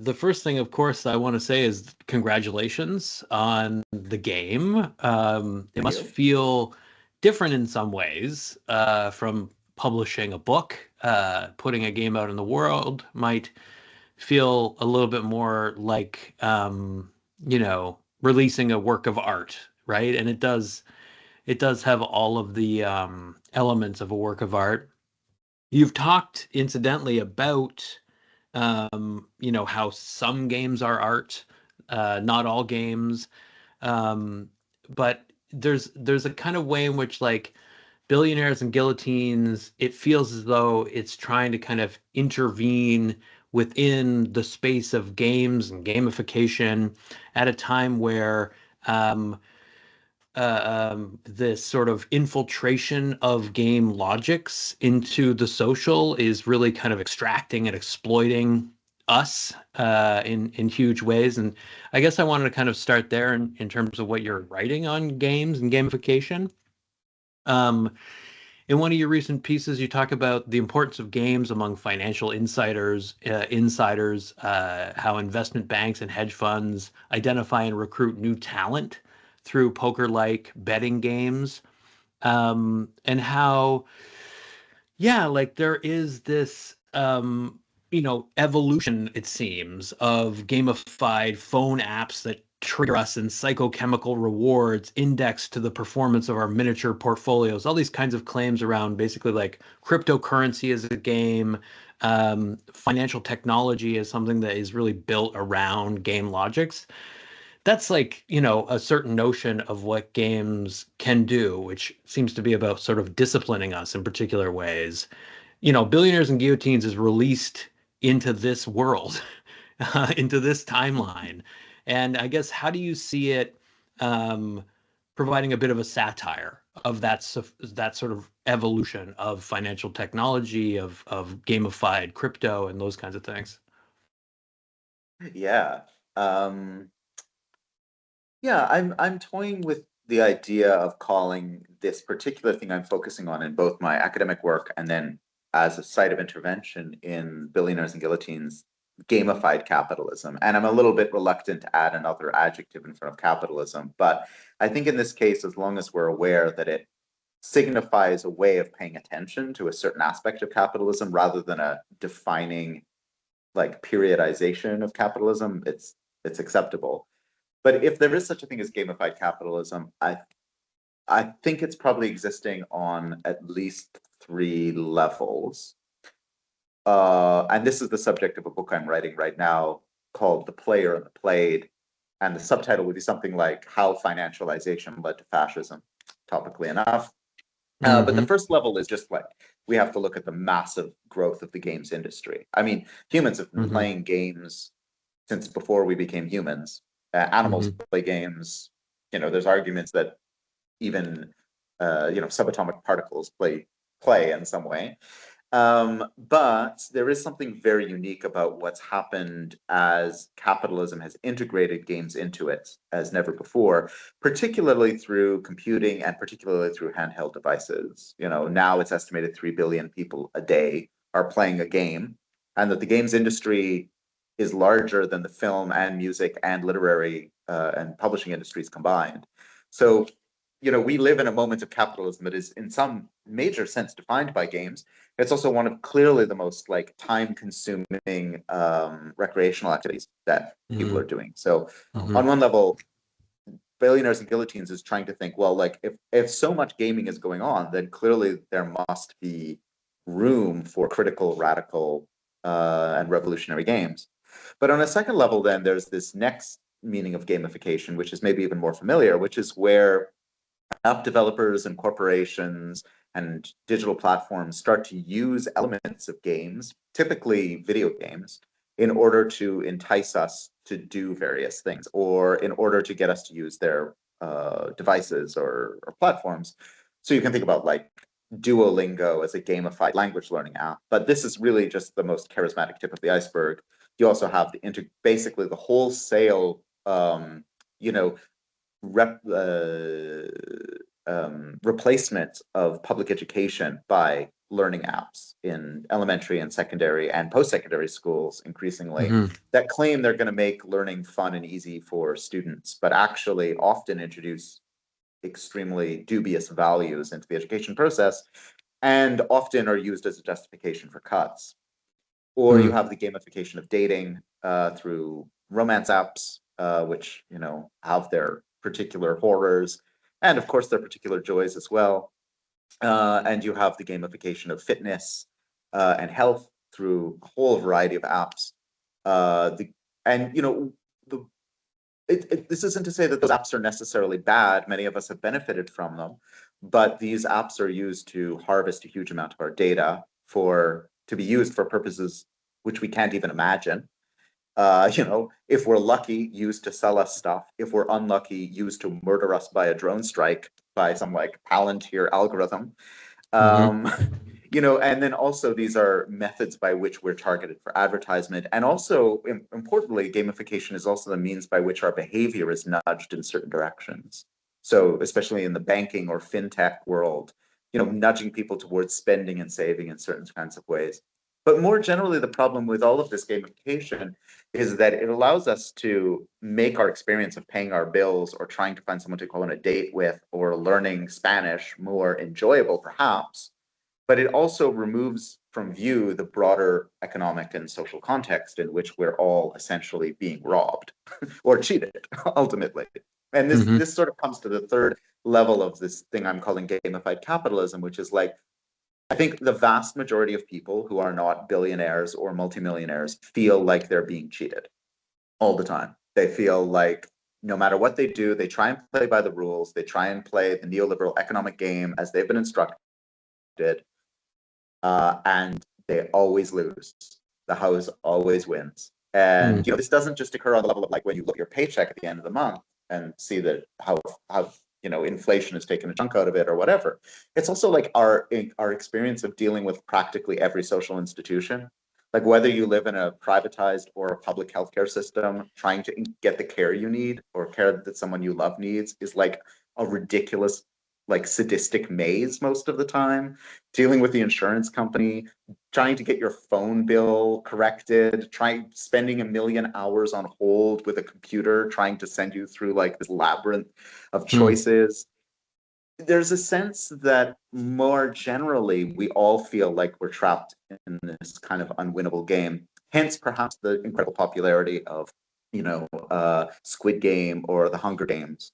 the first thing, of course, I want to say is congratulations on the game. It Thank must you. feel different in some ways from publishing a book. Putting a game out in the world might feel a little bit more like, releasing a work of art, right? And it does have all of the elements of a work of art. You've talked incidentally about how some games are art, not all games. Um, but there's a kind of way in which like Billionaires and Guillotines, it feels as though it's trying to kind of intervene within the space of games and gamification at a time where this sort of infiltration of game logics into the social is really kind of extracting and exploiting us in huge ways. And I guess I wanted to kind of start there in terms of what you're writing on games and gamification. Um, in one of your recent pieces, you talk about the importance of games among financial insiders, how investment banks and hedge funds identify and recruit new talent through poker-like betting games, and how, yeah, like there is this, evolution, it seems, of gamified phone apps that trigger us in psychochemical rewards indexed to the performance of our miniature portfolios, all these kinds of claims around basically like cryptocurrency as a game, financial technology as something that is really built around game logics. That's like, a certain notion of what games can do, which seems to be about sort of disciplining us in particular ways. Billionaires and Guillotines is released into this world, into this timeline. And I guess, how do you see it providing a bit of a satire of that sort of evolution of financial technology, of gamified crypto, and those kinds of things? Yeah. Um, yeah, I'm toying with the idea of calling this particular thing I'm focusing on in both my academic work and then as a site of intervention in Billionaires and Guillotines, gamified capitalism. And I'm a little bit reluctant to add another adjective in front of capitalism, but I think in this case, as long as we're aware that it signifies a way of paying attention to a certain aspect of capitalism rather than a defining like periodization of capitalism, it's acceptable. But if there is such a thing as gamified capitalism, I think it's probably existing on at least three levels. And this is the subject of a book I'm writing right now called The Player and the Played. And the subtitle would be something like How Financialization Led to Fascism, topically enough. But the Hmm. first level is just like we have to look at the massive growth of the games industry. I mean, humans have been Hmm. playing games since before we became humans. Animals Hmm. play games. There's arguments that even subatomic particles play in some way. But there is something very unique about what's happened as capitalism has integrated games into it as never before, particularly through computing and particularly through handheld devices. Now it's estimated 3 billion people a day are playing a game, and that the games industry is larger than the film and music and literary and publishing industries combined. So we live in a moment of capitalism that is in some major sense defined by games. It's also one of clearly the most like time consuming recreational activities that people Hmm. are doing. So Hmm. on one level, Billionaires and Guillotines is trying to think, well, like if so much gaming is going on, then clearly there must be room for critical, radical, and revolutionary games. But on a second level, then there's this next meaning of gamification, which is maybe even more familiar, which is where app developers and corporations and digital platforms start to use elements of games, typically video games, in order to entice us to do various things or in order to get us to use their devices or platforms. So you can think about like Duolingo as a gamified language learning app, but this is really just the most charismatic tip of the iceberg. You also have basically the wholesale, you know, rep, replacement of public education by learning apps in elementary and secondary and post-secondary schools increasingly Hmm. that claim they're going to make learning fun and easy for students, but actually often introduce extremely dubious values into the education process and often are used as a justification for cuts. Or you Mm. have the gamification of dating through romance apps, which have their particular horrors and, of course, their particular joys as well. And you have the gamification of fitness and health through a whole variety of apps. The and the this isn't to say that those apps are necessarily bad. Many of us have benefited from them, but these apps are used to harvest a huge amount of our data to be used for purposes which we can't even imagine. If we're lucky, used to sell us stuff. If we're unlucky, used to murder us by a drone strike by some like Palantir algorithm. Hmm. Um, and then also these are methods by which we're targeted for advertisement. And also, importantly, gamification is also the means by which our behavior is nudged in certain directions. So especially in the banking or fintech world, nudging people towards spending and saving in certain kinds of ways. But more generally, the problem with all of this gamification is that it allows us to make our experience of paying our bills or trying to find someone to go on a date with or learning Spanish more enjoyable, perhaps, but it also removes from view the broader economic and social context in which we're all essentially being robbed or cheated, ultimately. And this Hmm. this sort of comes to the third level of this thing I'm calling gamified capitalism, which is like, I think the vast majority of people who are not billionaires or multimillionaires feel like they're being cheated all the time. They feel like no matter what they do, they try and play by the rules. They try and play the neoliberal economic game as they've been instructed, and they always lose. The house always wins. And Mm. this doesn't just occur on the level of like when you look at your paycheck at the end of the month and see that how inflation has taken a chunk out of it or whatever. It's also like our experience of dealing with practically every social institution. Like whether you live in a privatized or a public healthcare system, trying to get the care you need or care that someone you love needs is like a ridiculous, like sadistic maze most of the time. Dealing with the insurance company, trying to get your phone bill corrected, spending a million hours on hold with a computer, trying to send you through like this labyrinth of Mm. choices. There's a sense that more generally, we all feel like we're trapped in this kind of unwinnable game. Hence, perhaps the incredible popularity of, Squid Game or the Hunger Games,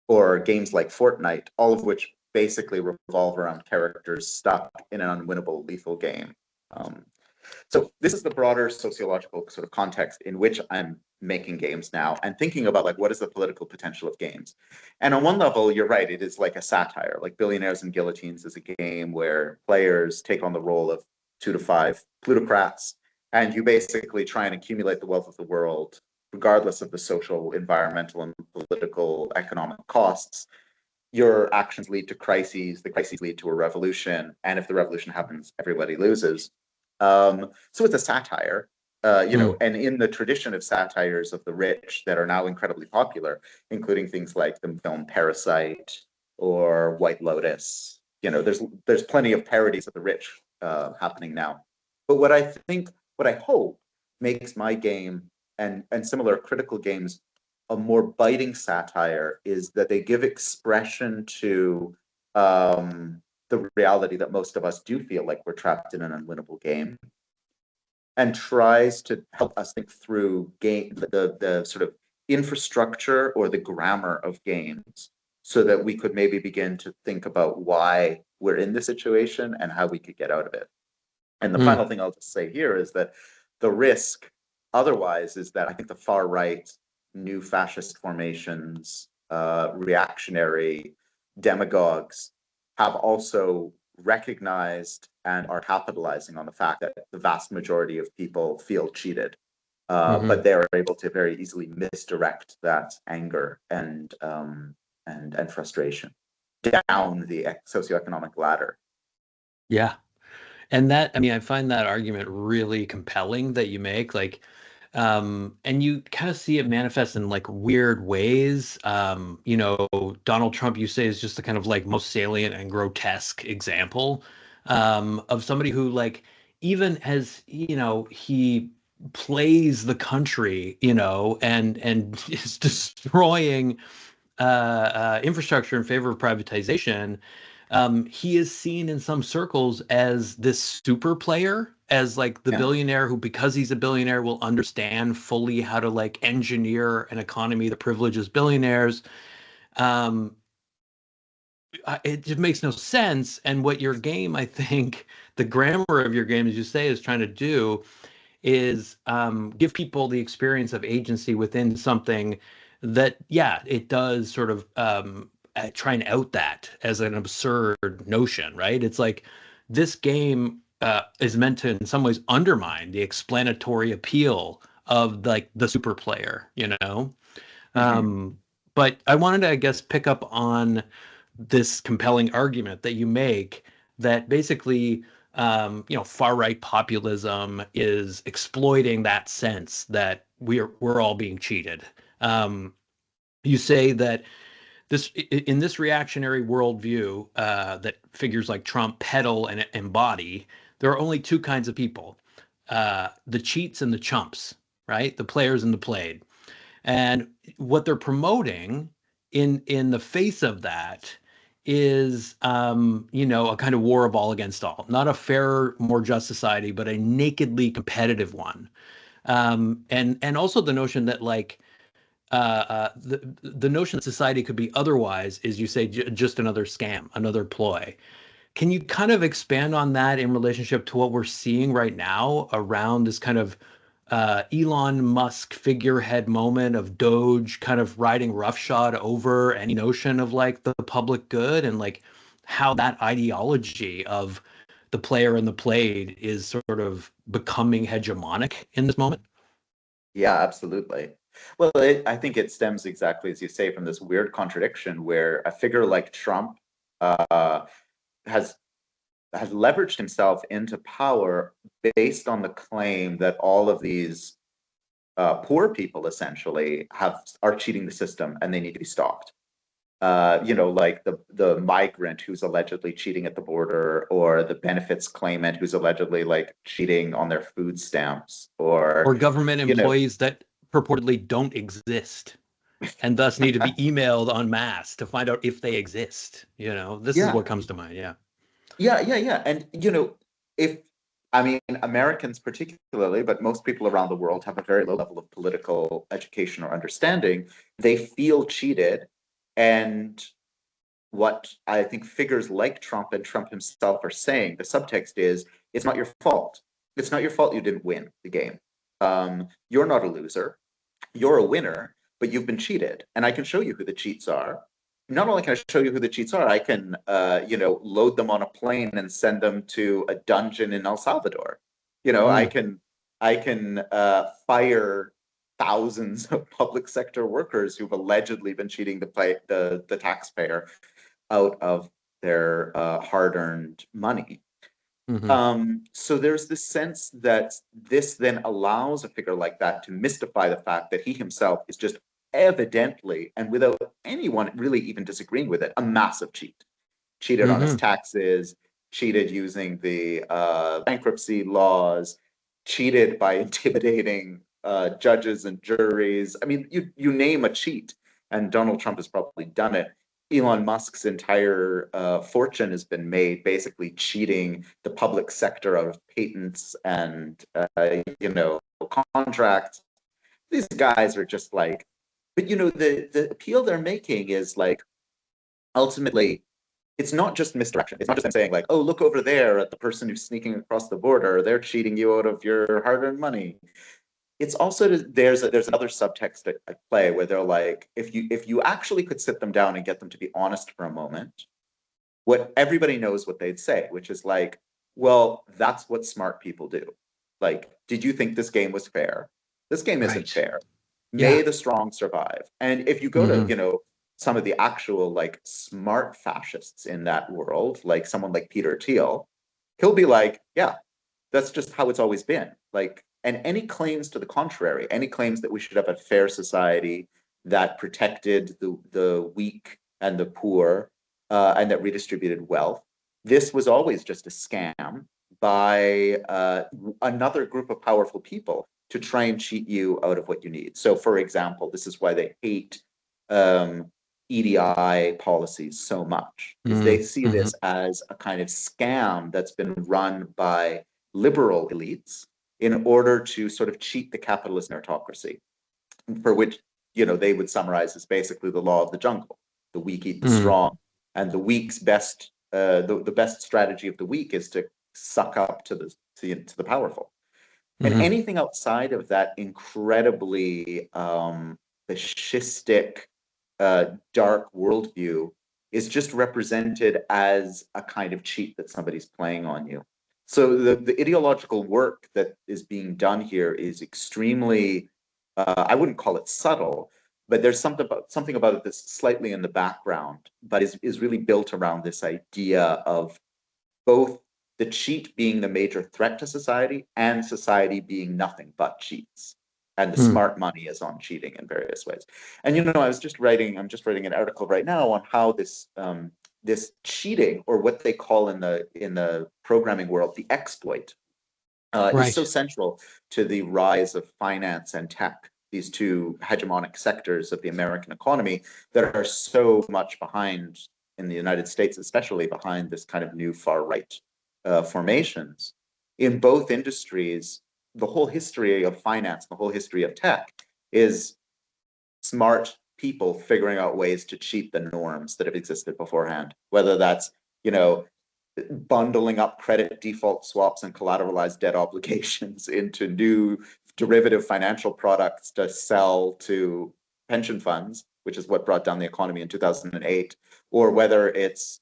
or games like Fortnite, all of which basically revolve around characters stuck in an unwinnable lethal game. Um, so this is the broader sociological sort of context in which I'm making games now and thinking about like what is the political potential of games. And on one level, you're right, it is like a satire. Like Billionaires and Guillotines is a game where players take on the role of 2 to 5 plutocrats, and you basically try and accumulate the wealth of the world, regardless of the social, environmental, and political economic costs. Your actions lead to crises, the crises lead to a revolution, and if the revolution happens, everybody loses. So it's a satire, Mm. and in the tradition of satires of the rich that are now incredibly popular, including things like the film Parasite or White Lotus. There's plenty of parodies of the rich happening now. But what I hope makes my game and similar critical games a more biting satire is that they give expression to the reality that most of us do feel like we're trapped in an unwinnable game, and tries to help us think through the sort of infrastructure or the grammar of games so that we could maybe begin to think about why we're in this situation and how we could get out of it. And the Mm. final thing I'll just say here is that the risk otherwise is that I think the far right, new fascist formations, reactionary demagogues have also recognized and are capitalizing on the fact that the vast majority of people feel cheated. But Hmm. they're able to very easily misdirect that anger and frustration down the socioeconomic ladder. Yeah. And that, I mean, I find that argument really compelling that you make, like, and you kind of see it manifest in like weird ways. Donald Trump, you say, is just the kind of like most salient and grotesque example. of somebody who like even has, he plays the country, and is destroying infrastructure in favor of privatization. He is seen in some circles as this super player, as like the Yeah. billionaire who, because he's a billionaire, will understand fully how to like engineer an economy that privileges billionaires. Um, it just makes no sense. And what your game, I think, the grammar of your game, as you say, is trying to do is give people the experience of agency within something that, yeah, it does sort of try and out that as an absurd notion, right? It's like this game is meant to, in some ways, undermine the explanatory appeal of like the super player, Hmm. Um, but I wanted to, I guess, pick up on this compelling argument that you make that basically, far right populism is exploiting that sense that we're all being cheated. Um, you say that in this reactionary worldview that figures like Trump peddle and embody, there are only two kinds of people: the cheats and the chumps, right? The players and the played. And what they're promoting in the face of that is, a kind of war of all against all, not a fairer, more just society, but a nakedly competitive one. And also the notion that like the notion that society could be otherwise is, you say, just another scam, another ploy. Can you kind of expand on that in relationship to what we're seeing right now around this kind of Elon Musk figurehead moment of Doge kind of riding roughshod over any notion of like the public good, and like how that ideology of the player and the played is sort of becoming hegemonic in this moment? Yeah, absolutely. Well, I think it stems exactly as you say from this weird contradiction where a figure like Trump uh, has has leveraged himself into power based on the claim that all of these poor people essentially are cheating the system and they need to be stopped. Like the migrant who's allegedly cheating at the border, or the benefits claimant who's allegedly like cheating on their food stamps, or Or government you know, employees that purportedly don't exist and thus need to be emailed en masse to find out if they exist. This is yeah, what comes to mind. Yeah. yeah. And if I mean Americans particularly, but most people around the world have a very low level of political education or understanding. They feel cheated, and what I think figures like Trump and Trump himself are saying, the subtext is, it's not your fault. It's not your fault you didn't win the game. You're not a loser. You're a winner, but you've been cheated. And I can show you who the cheats are. Not only can I show you who the cheats are, I can, load them on a plane and send them to a dungeon in El Salvador. You know, I Mm. can, I can fire thousands of public sector workers who've allegedly been cheating the taxpayer out of their hard-earned money. Hmm. So there's this sense that this then allows a figure like that to mystify the fact that he himself is just evidently, and without anyone really even disagreeing with it, a massive cheat. Cheated on his Hmm. taxes, cheated using the bankruptcy laws, cheated by intimidating judges and juries. I mean, you name a cheat, and Donald Trump has probably done it. Elon Musk's entire fortune has been made basically cheating the public sector of patents and contracts. These guys are just like, but the appeal they're making is like ultimately it's not just misdirection. It's not just them saying like, "Oh, look over there at the person who's sneaking across the border. They're cheating you out of your hard-earned money." It's also there's another subtext at play where they're like, if you actually could sit them down and get them to be honest for a moment, what everybody knows what they'd say, which is like, "Well, that's what smart people do. Like, did you think this game was fair? This game isn't Right. fair. May Yeah. the strong survive." And if you go to, Hmm. some of the actual like smart fascists in that world, like someone like Peter Thiel, he'll be like, yeah, that's just how it's always been. Like, and any claims to the contrary, any claims that we should have a fair society that protected the weak and the poor, and that redistributed wealth, this was always just a scam by another group of powerful people to try and cheat you out of what you need. So, for example, this is why they hate EDI policies so much, is they see Mm-hmm. this as a kind of scam that's been run by liberal elites in order to sort of cheat the capitalist meritocracy, for which, they would summarize as basically the law of the jungle. The weak eat the Mm-hmm. strong, and the weak's best, the best strategy of the weak is to suck up to the powerful. And Mm-hmm. anything outside of that incredibly fascistic, dark worldview is just represented as a kind of cheat that somebody's playing on you. So the ideological work that is being done here is extremely, I wouldn't call it subtle, but there's something about it that's slightly in the background, but is really built around this idea of both the cheat being the major threat to society and society being nothing but cheats. And the Mm-hmm. smart money is on cheating in various ways. And I'm just writing an article right now on how this cheating, or what they call in the programming world the exploit, is so Right. central to the rise of finance and tech, these two hegemonic sectors of the American economy that are so much behind, in the United States, especially behind this kind of new far right formations. In both industries, the whole history of finance, the whole history of tech is smart people figuring out ways to cheat the norms that have existed beforehand, whether that's, you know, bundling up credit default swaps and collateralized debt obligations into new derivative financial products to sell to pension funds, which is what brought down the economy in 2008, or whether it's,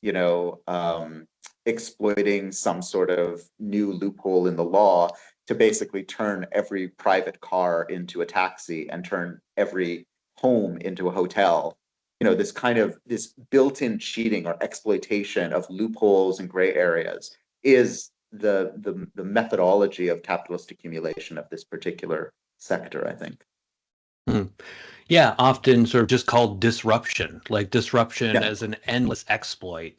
exploiting some sort of new loophole in the law to basically turn every private car into a taxi and turn every home into a hotel. This built-in cheating or exploitation of loopholes and gray areas is the methodology of capitalist accumulation of this particular sector, I think. Mm-hmm. Yeah, often sort of just called disruption, like disruption Yeah, as an endless exploit,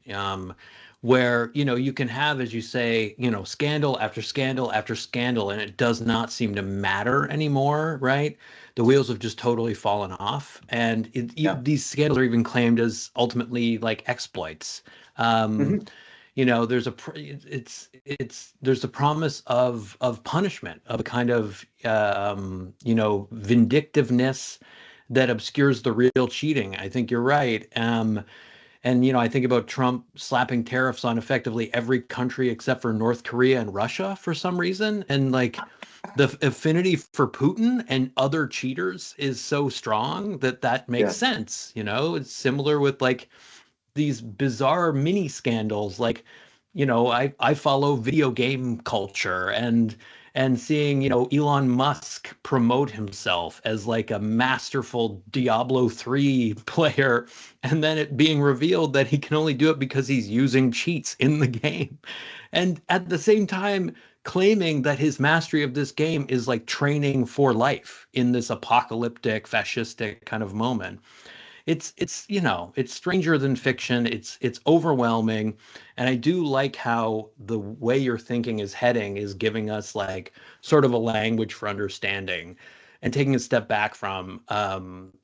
where, you can have, as you say, scandal after scandal after scandal, and it does not seem to matter anymore, right? The wheels have just totally fallen off, and yeah. these scandals are even claimed as ultimately like exploits. Um, Hmm. there's there's a promise of punishment, of a kind of vindictiveness that obscures the real cheating. I think you're right. And I think about Trump slapping tariffs on effectively every country except for North Korea and Russia for some reason. And like the affinity for Putin and other cheaters is so strong that makes Yeah, sense. It's similar with like these bizarre mini scandals. Like, I follow video game culture, and seeing, Elon Musk promote himself as like a masterful Diablo 3 player, and then it being revealed that he can only do it because he's using cheats in the game. And at the same time, claiming that his mastery of this game is like training for life in this apocalyptic, fascistic kind of moment. It's stranger than fiction. It's overwhelming, and I do like how the way your thinking is heading is giving us like sort of a language for understanding, and taking a step back from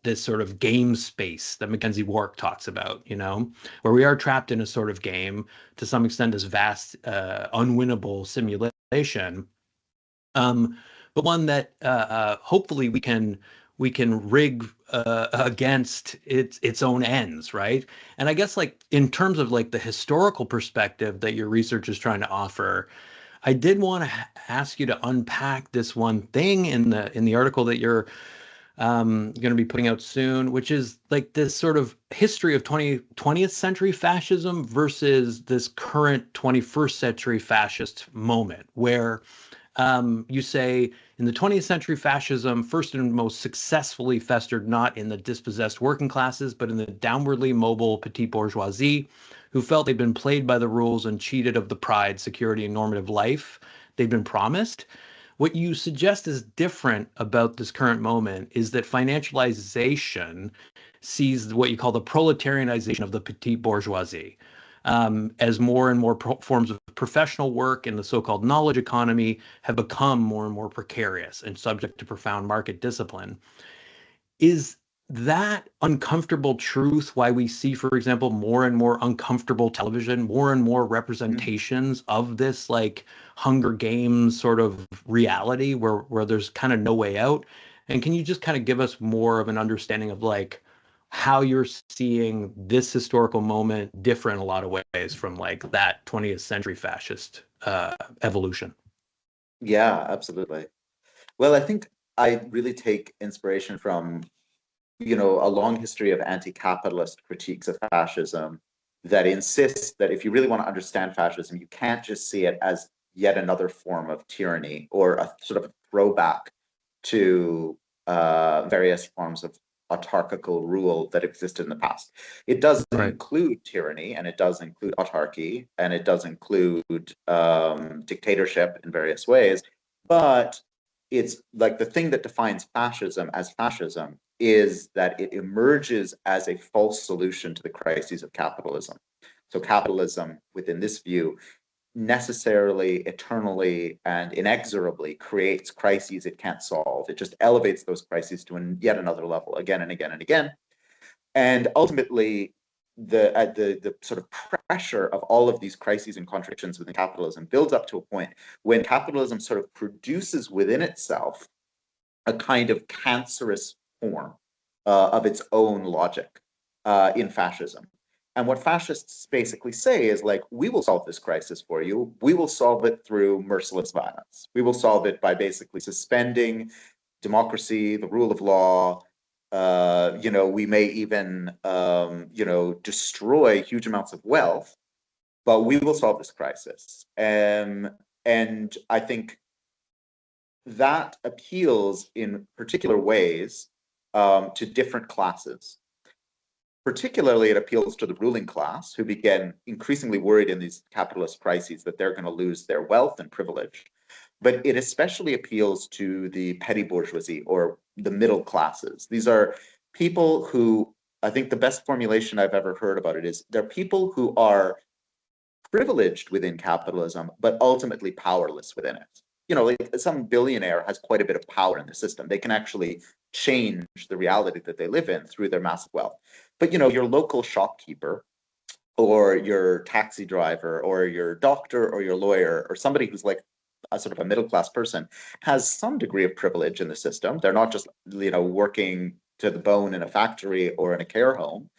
this sort of game space that Mackenzie Wark talks about, where we are trapped in a sort of game, to some extent, this vast unwinnable simulation, um, but one that hopefully we can rig against its own ends, right? And I guess, like, in terms of like the historical perspective that your research is trying to offer, I did want to ask you to unpack this one thing in the article that you're going to be putting out soon, which is like this sort of history of 20th century fascism versus this current 21st century fascist moment, where you say in the 20th century, fascism first and most successfully festered not in the dispossessed working classes, but in the downwardly mobile petite bourgeoisie, who felt they'd been played by the rules and cheated of the pride, security, and normative life they'd been promised. What you suggest is different about this current moment is that financialization sees what you call the proletarianization of the petite bourgeoisie. as more and more forms of professional work in the so-called knowledge economy have become more and more precarious and subject to profound market discipline. Is that uncomfortable truth why we see, for example, more and more uncomfortable television, more and more representations of this like Hunger Games sort of reality where there's kind of no way out? And can you just kind of give us more of an understanding of like how you're seeing this historical moment differ in a lot of ways from like that 20th century fascist evolution? Yeah, absolutely. Well, I think I really take inspiration from, a long history of anti-capitalist critiques of fascism that insist that if you really want to understand fascism, you can't just see it as yet another form of tyranny or a sort of a throwback to various forms of autarchical rule that existed in the past. It does Right. include tyranny, and it does include autarky, and it does include dictatorship in various ways, but it's like the thing that defines fascism as fascism is that it emerges as a false solution to the crises of capitalism. So capitalism, within this view, necessarily, eternally, and inexorably creates crises it can't solve. It just elevates those crises to yet another level again and again and again. And ultimately, the sort of pressure of all of these crises and contradictions within capitalism builds up to a point when capitalism sort of produces within itself a kind of cancerous form of its own logic in fascism. And what fascists basically say is like, we will solve this crisis for you. We will solve it through merciless violence. We will solve it by basically suspending democracy, the rule of law. We may even, destroy huge amounts of wealth, but we will solve this crisis. And I think that appeals in particular ways to different classes. Particularly, it appeals to the ruling class, who begin increasingly worried in these capitalist crises that they're going to lose their wealth and privilege. But it especially appeals to the petty bourgeoisie or the middle classes. These are people who, I think the best formulation I've ever heard about it is they're people who are privileged within capitalism, but ultimately powerless within it. Like some billionaire has quite a bit of power in the system. They can actually change the reality that they live in through their massive wealth. But your local shopkeeper or your taxi driver or your doctor or your lawyer or somebody who's like a sort of a middle class person has some degree of privilege in the system. They're not just, working to the bone in a factory or in a care home,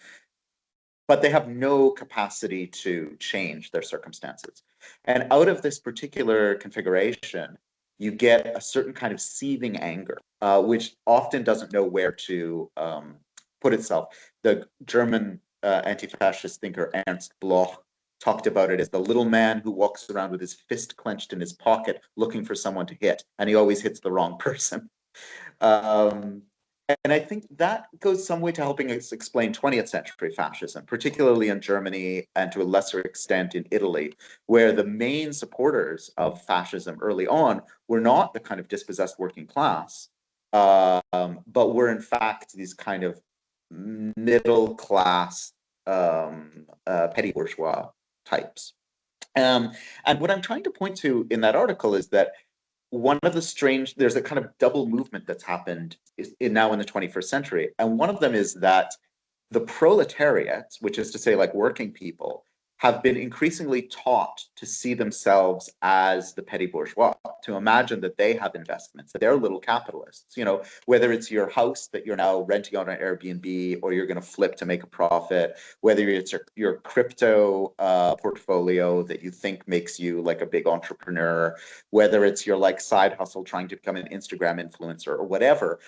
but they have no capacity to change their circumstances. And out of this particular configuration, you get a certain kind of seething anger, which often doesn't know where to put itself. The German anti-fascist thinker Ernst Bloch talked about it as the little man who walks around with his fist clenched in his pocket looking for someone to hit, and he always hits the wrong person. Um, and I think that goes some way to helping us explain 20th century fascism, particularly in Germany and to a lesser extent in Italy, where the main supporters of fascism early on were not the kind of dispossessed working class, but were in fact these kind of middle class petty bourgeois types. And what I'm trying to point to in that article is that there's a kind of double movement that's happened now in the 21st century. And one of them is that the proletariat, which is to say like working people, have been increasingly taught to see themselves as the petty bourgeois, to imagine that they have investments, that they're little capitalists. Whether it's your house that you're now renting on an Airbnb or you're going to flip to make a profit, whether it's your crypto portfolio that you think makes you like a big entrepreneur, whether it's your like side hustle trying to become an Instagram influencer or whatever.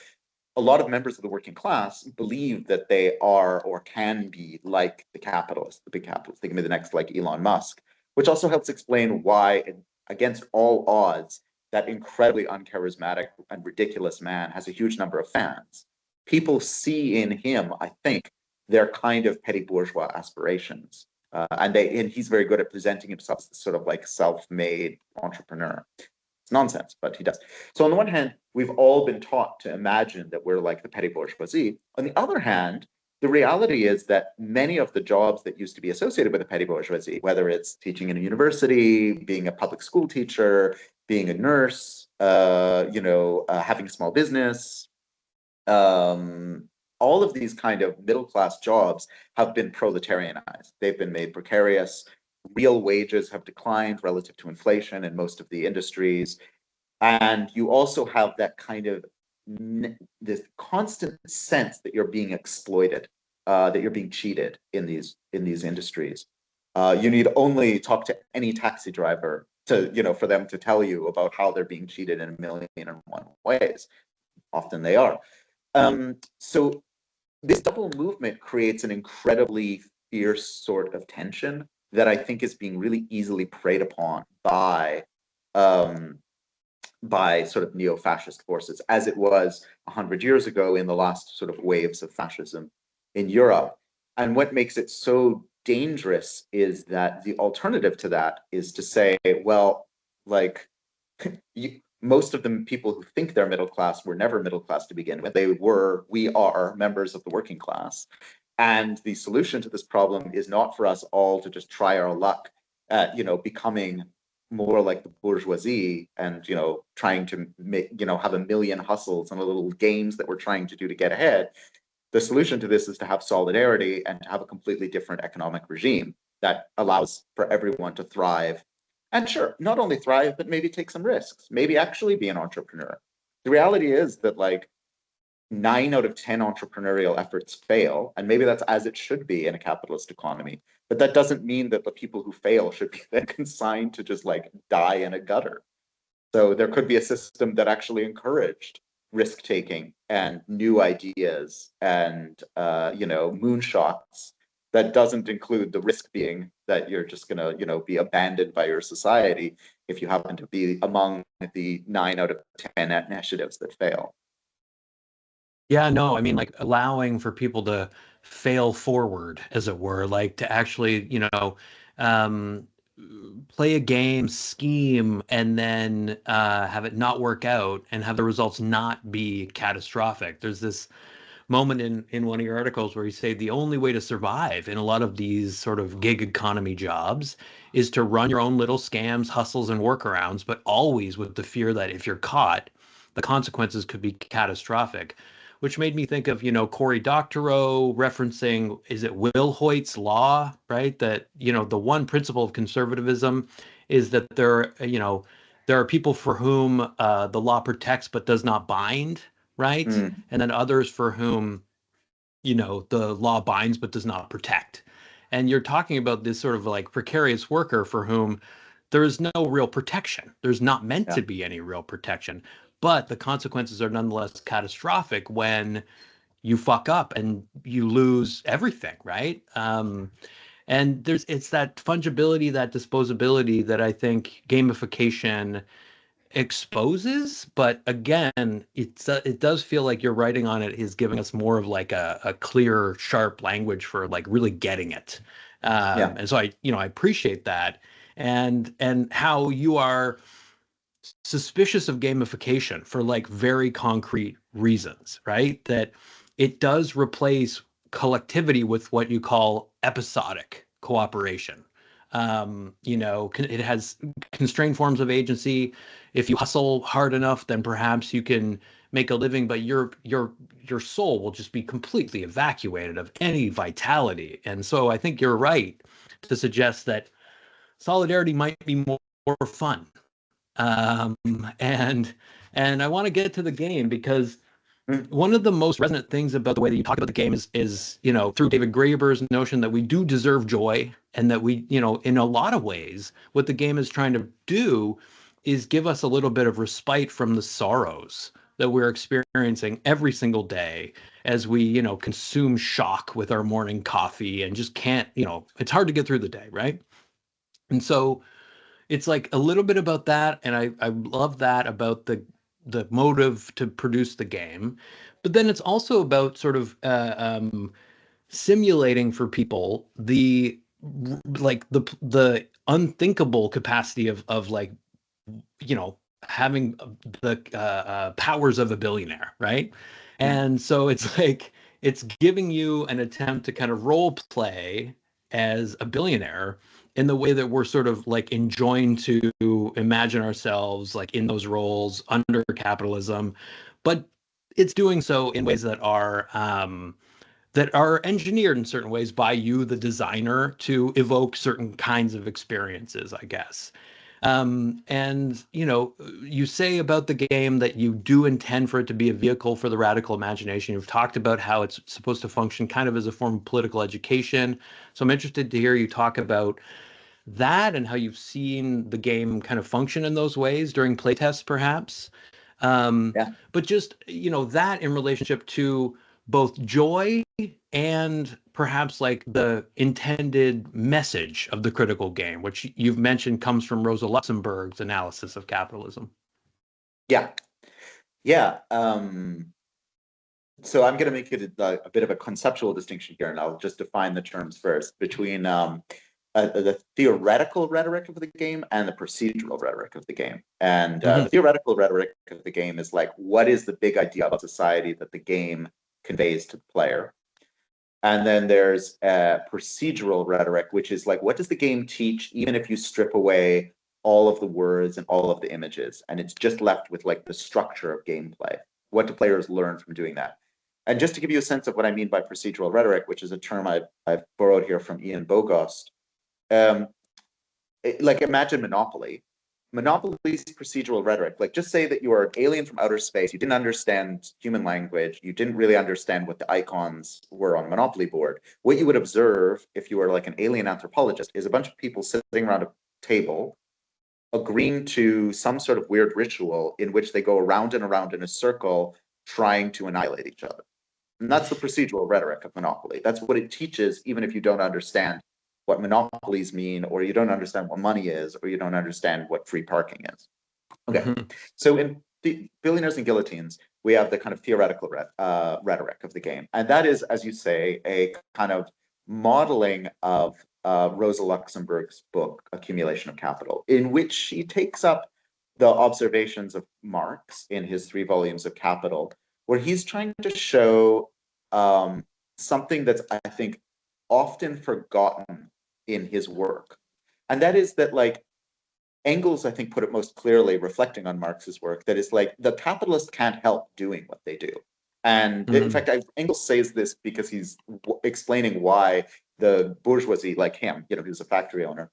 A lot of members of the working class believe that they are or can be like the capitalists, the big capitalists. They can be the next like Elon Musk, which also helps explain why, against all odds, that incredibly uncharismatic and ridiculous man has a huge number of fans. People see in him, I think, their kind of petty bourgeois aspirations. And he's very good at presenting himself as sort of like self-made entrepreneur. It's nonsense, but he does. So on the one hand, we've all been taught to imagine that we're like the petty bourgeoisie. On the other hand, the reality is that many of the jobs that used to be associated with the petty bourgeoisie, whether it's teaching in a university, being a public school teacher, being a nurse, having a small business, all of these kind of middle class jobs have been proletarianized. They've been made precarious. Real wages have declined relative to inflation in most of the industries. And you also have that kind of this constant sense that you're being exploited, that you're being cheated in these industries. You need only talk to any taxi driver for them to tell you about how they're being cheated in a million and one ways. Often they are. So this double movement creates an incredibly fierce sort of tension that I think is being really easily preyed upon by sort of neo-fascist forces, as it was 100 years ago in the last sort of waves of fascism in Europe. And what makes it so dangerous is that the alternative to that is to say, well, like, most of the people who think they're middle class were never middle class to begin with. We are members of the working class. And the solution to this problem is not for us all to just try our luck at, becoming more like the bourgeoisie and, trying to make, have a million hustles and little games that we're trying to do to get ahead. The solution to this is to have solidarity and to have a completely different economic regime that allows for everyone to thrive. And sure, not only thrive, but maybe take some risks, maybe actually be an entrepreneur. The reality is that, like, 9 out of 10 entrepreneurial efforts fail, and maybe that's as it should be in a capitalist economy. But that doesn't mean that the people who fail should be then consigned to just like die in a gutter. So there could be a system that actually encouraged risk taking and new ideas and moonshots that doesn't include the risk being that you're just gonna be abandoned by your society if you happen to be among the 9 out of 10 initiatives that fail. Yeah, no, I mean, like allowing for people to fail forward, as it were, like to actually, um, play a game, scheme, and then have it not work out and have the results not be catastrophic. There's this moment in one of your articles where you say the only way to survive in a lot of these sort of gig economy jobs is to run your own little scams, hustles, and workarounds, but always with the fear that if you're caught, the consequences could be catastrophic. Which made me think of, Cory Doctorow referencing, is it Will Hoyt's law, right? That, the one principle of conservatism is that there are people for whom the law protects but does not bind, right? Mm, And then others for whom, the law binds but does not protect. And you're talking about this sort of like precarious worker for whom there is no real protection. There's not meant yeah. to be any real protection, but the consequences are nonetheless catastrophic when you fuck up and you lose everything, right? And it's that fungibility, that disposability that I think gamification exposes. But again, it does feel like your writing on it is giving us more of like a clear, sharp language for like really getting it. Yeah. And so I appreciate that, and how you are suspicious of gamification for like very concrete reasons, right? That it does replace collectivity with what you call episodic cooperation. It has constrained forms of agency. If you hustle hard enough, then perhaps you can make a living, but your soul will just be completely evacuated of any vitality. And so I think you're right to suggest that solidarity might be more fun. um, and and I want to get to the game because Mm, one of the most resonant things about the way that you talk about the game is through David Graeber's notion that we do deserve joy, and that we, in a lot of ways what the game is trying to do is give us a little bit of respite from the sorrows that we're experiencing every single day as we consume shock with our morning coffee and just can't, it's hard to get through the day, right? And so it's like a little bit about that, and I love that about the motive to produce the game. But then it's also about sort of simulating for people like the unthinkable capacity of like, having the powers of a billionaire, right? mm, And so it's like it's giving you an attempt to kind of role play as a billionaire in the way that we're sort of like enjoined to imagine ourselves like in those roles under capitalism, but it's doing so in ways that are engineered in certain ways by you, the designer, to evoke certain kinds of experiences, I guess. And you say about the game that you do intend for it to be a vehicle for the radical imagination. You've talked about how it's supposed to function kind of as a form of political education. So I'm interested to hear you talk about that and how you've seen the game kind of function in those ways during playtests, perhaps. Yeah. But just, that in relationship to both joy and perhaps like the intended message of the critical game, which you've mentioned comes from Rosa Luxemburg's analysis of capitalism. Yeah. Yeah. So I'm going to make it a bit of a conceptual distinction here, and I'll just define the terms first between the theoretical rhetoric of the game and the procedural rhetoric of the game. And the theoretical rhetoric of the game is like, what is the big idea of society that the game conveys to the player? And then there's procedural rhetoric, which is like, what does the game teach, even if you strip away all of the words and all of the images, and it's just left with like the structure of gameplay? What do players learn from doing that? And just to give you a sense of what I mean by procedural rhetoric, which is a term I've borrowed here from Ian Bogost, like imagine Monopoly. Monopoly's procedural rhetoric, like just say that you are an alien from outer space, you didn't understand human language, you didn't really understand what the icons were on a Monopoly board. What you would observe if you were like an alien anthropologist is a bunch of people sitting around a table agreeing to some sort of weird ritual in which they go around and around in a circle trying to annihilate each other. And that's the procedural rhetoric of Monopoly. That's what it teaches, even if you don't understand what monopolies mean, or you don't understand what money is, or you don't understand what free parking is. Okay, so in the Billionaires and Guillotines, we have the kind of theoretical rhetoric of the game. And that is, as you say, a kind of modeling of Rosa Luxemburg's book, Accumulation of Capital, in which she takes up the observations of Marx in his 3 volumes of Capital, where he's trying to show something that's, I think, often forgotten in his work. And that is that, like, Engels, I think, put it most clearly, reflecting on Marx's work, that is like the capitalist can't help doing what they do. And in fact, Engels says this because he's explaining why the bourgeoisie, like him, he was a factory owner,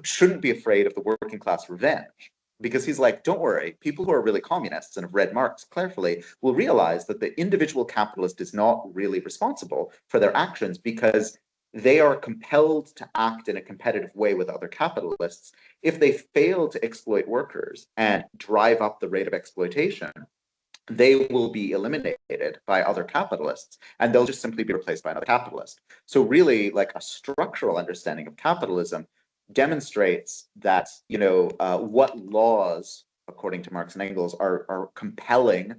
shouldn't be afraid of the working class revenge. Because he's like, don't worry, people who are really communists and have read Marx carefully will realize that the individual capitalist is not really responsible for their actions, because they are compelled to act in a competitive way with other capitalists. If they fail to exploit workers and drive up the rate of exploitation, they will be eliminated by other capitalists, and they'll just simply be replaced by another capitalist. So really, like, a structural understanding of capitalism demonstrates that, what laws, according to Marx and Engels, are compelling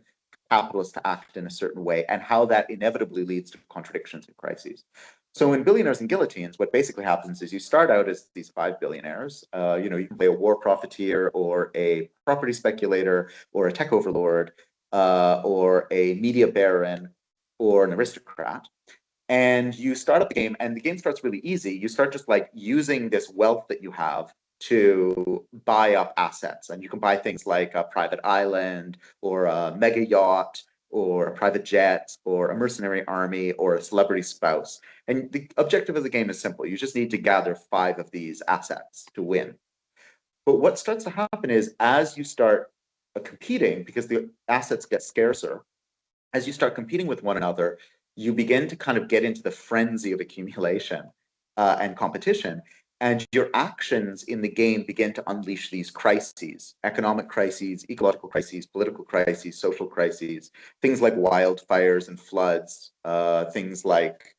capitalists to act in a certain way, and how that inevitably leads to contradictions and crises. So in Billionaires and Guillotines, what basically happens is you start out as these 5 billionaires. You can play a war profiteer, or a property speculator, or a tech overlord, or a media baron, or an aristocrat. And you start up the game, and the game starts really easy. You start just like using this wealth that you have to buy up assets. And you can buy things like a private island, or a mega yacht, or a private jet, or a mercenary army, or a celebrity spouse. And the objective of the game is simple. You just need to gather 5 of these assets to win. But what starts to happen is, as you start competing, because the assets get scarcer, as you start competing with one another, you begin to kind of get into the frenzy of accumulation and competition. And your actions in the game begin to unleash these crises: economic crises, ecological crises, political crises, social crises, things like wildfires and floods, things like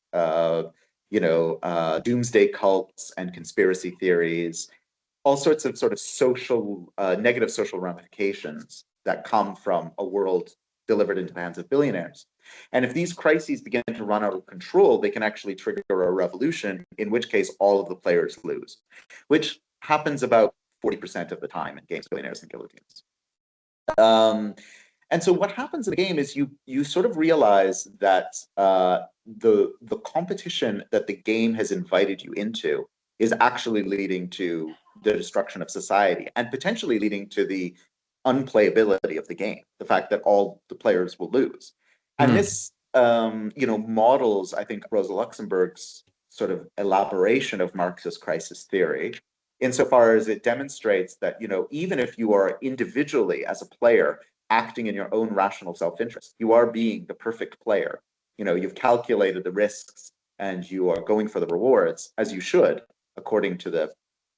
doomsday cults and conspiracy theories, all sorts of sort of social, negative social ramifications that come from a world delivered into the hands of billionaires. And if these crises begin to run out of control, they can actually trigger a revolution, in which case all of the players lose, which happens about 40% of the time in games, Billionaires and Guillotines. And so what happens in the game is you sort of realize that the competition that the game has invited you into is actually leading to the destruction of society and potentially leading to the unplayability of the game, the fact that all the players will lose. And Mm. this, models, I think, Rosa Luxemburg's sort of elaboration of Marxist crisis theory, insofar as it demonstrates that, even if you are individually as a player acting in your own rational self-interest, you are being the perfect player. You've calculated the risks and you are going for the rewards, as you should, according to the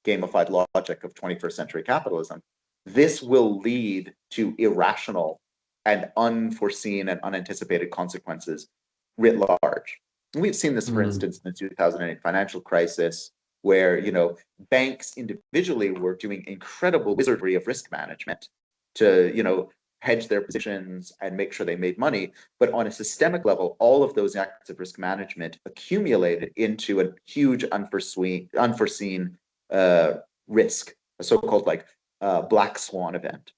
gamified logic of 21st century capitalism. This will lead to irrational and unforeseen and unanticipated consequences writ large. And we've seen this, for Mm. instance, in the 2008 financial crisis, where banks individually were doing incredible wizardry of risk management to hedge their positions and make sure they made money. But on a systemic level, all of those acts of risk management accumulated into a huge unforeseen risk, a so-called black swan event,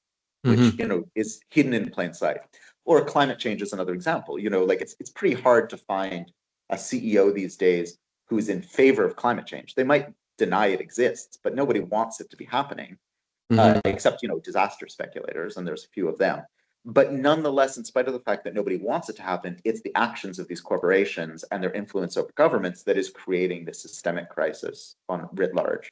which Mm-hmm. is hidden in plain sight. Or climate change is another example. It's pretty hard to find a CEO these days who's in favor of climate change. They might deny it exists, but nobody wants it to be happening, Mm-hmm. except disaster speculators, and there's a few of them. But nonetheless, in spite of the fact that nobody wants it to happen, it's the actions of these corporations and their influence over governments that is creating this systemic crisis on writ large.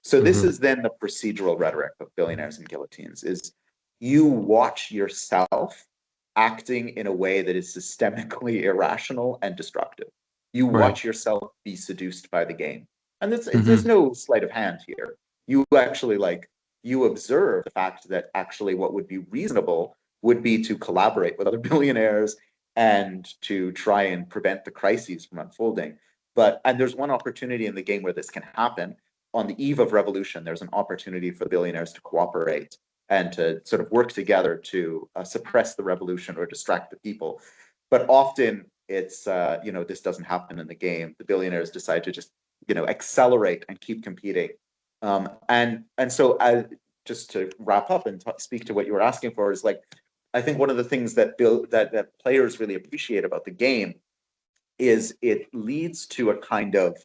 So this Mm-hmm. is then the procedural rhetoric of Billionaires and Guillotines: is you watch yourself acting in a way that is systemically irrational and destructive. You Right. watch yourself be seduced by the game. And there's Mm-hmm. no sleight of hand here. You actually you observe the fact that actually what would be reasonable would be to collaborate with other billionaires and to try and prevent the crises from unfolding. And there's one opportunity in the game where this can happen. On the eve of revolution, there's an opportunity for the billionaires to cooperate and to sort of work together to suppress the revolution or distract the people. But often it's, this doesn't happen in the game. The billionaires decide to just, accelerate and keep competing. And so just to wrap up and speak to what you were asking for, is I think one of the things that players really appreciate about the game is it leads to a kind of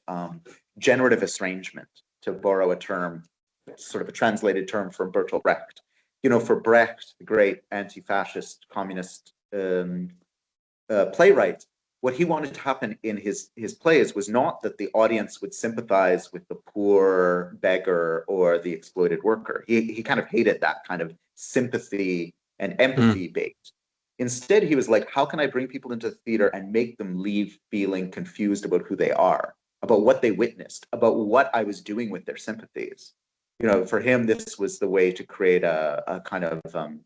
generative estrangement, to borrow a term, sort of a translated term from Bertolt Brecht. For Brecht, the great anti-fascist communist playwright, what he wanted to happen in his plays was not that the audience would sympathize with the poor beggar or the exploited worker. He kind of hated that kind of sympathy and Mm. empathy bait. Instead, he was like, how can I bring people into the theater and make them leave feeling confused about who they are, about what they witnessed, about what I was doing with their sympathies? For him, this was the way to create a kind of a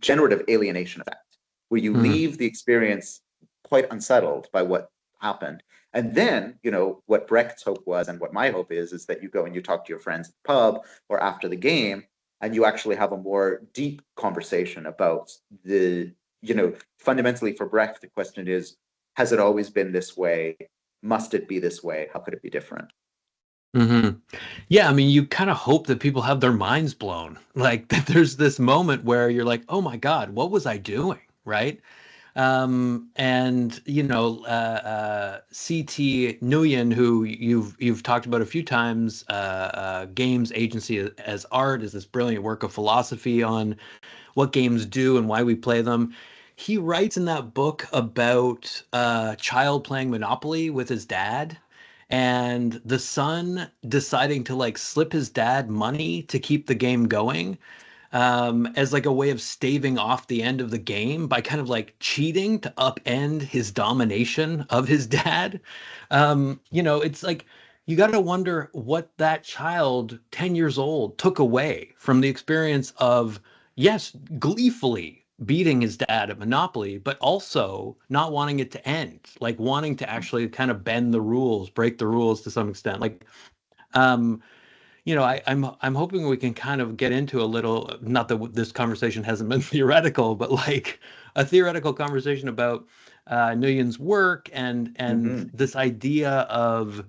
generative alienation effect, where you Mm. leave the experience quite unsettled by what happened. And then, what Brecht's hope was, and what my hope is that you go and you talk to your friends at the pub or after the game, and you actually have a more deep conversation about fundamentally for Brecht, the question is, has it always been this way? Must it be this way? How could it be different? Mm-hmm. Yeah, I mean, you kind of hope that people have their minds blown. Like that there's this moment where you're like, "Oh my God, what was I doing?" Right? And CT Nguyen, who you've talked about a few times, Games Agency as Art, is this brilliant work of philosophy on what games do and why we play them. He writes in that book about a child playing Monopoly with his dad, and the son deciding to like slip his dad money to keep the game going, as like a way of staving off the end of the game by kind of like cheating to upend his domination of his dad. It's like you got to wonder what that child, 10 years old, took away from the experience of, yes, gleefully beating his dad at Monopoly, but also not wanting it to end, like wanting to actually kind of bend the rules, break the rules to some extent. Um, I'm hoping we can kind of get into a little, not that this conversation hasn't been theoretical, but like a theoretical conversation about Nguyen's work and Mm-hmm. this idea of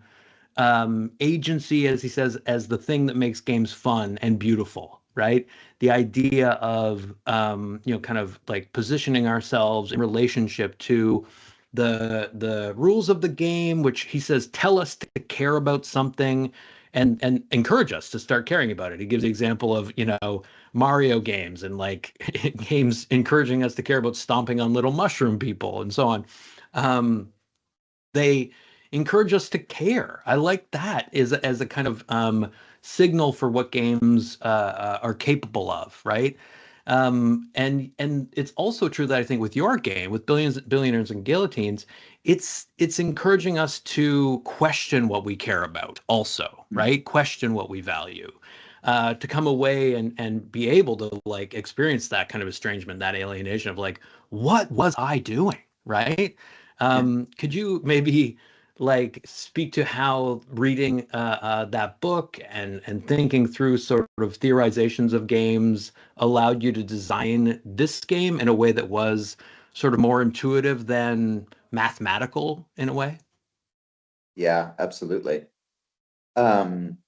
agency, as he says, as the thing that makes games fun and beautiful. right? The idea of kind of like positioning ourselves in relationship to the rules of the game, which he says tell us to care about something and encourage us to start caring about it. He gives the example of, Mario games and like games encouraging us to care about stomping on little mushroom people and so on. They encourage us to care. I like that as a kind of signal for what games are capable of, right? And it's also true that I think with your game, with Billionaires and Guillotines, it's encouraging us to question what we care about, also, right? Question what we value. To come away and be able to like experience that kind of estrangement, that alienation of like, what was I doing, right? Yeah. Could you maybe like speak to how reading that book and thinking through sort of theorizations of games allowed you to design this game in a way that was sort of more intuitive than mathematical in a way? Yeah, absolutely. Um,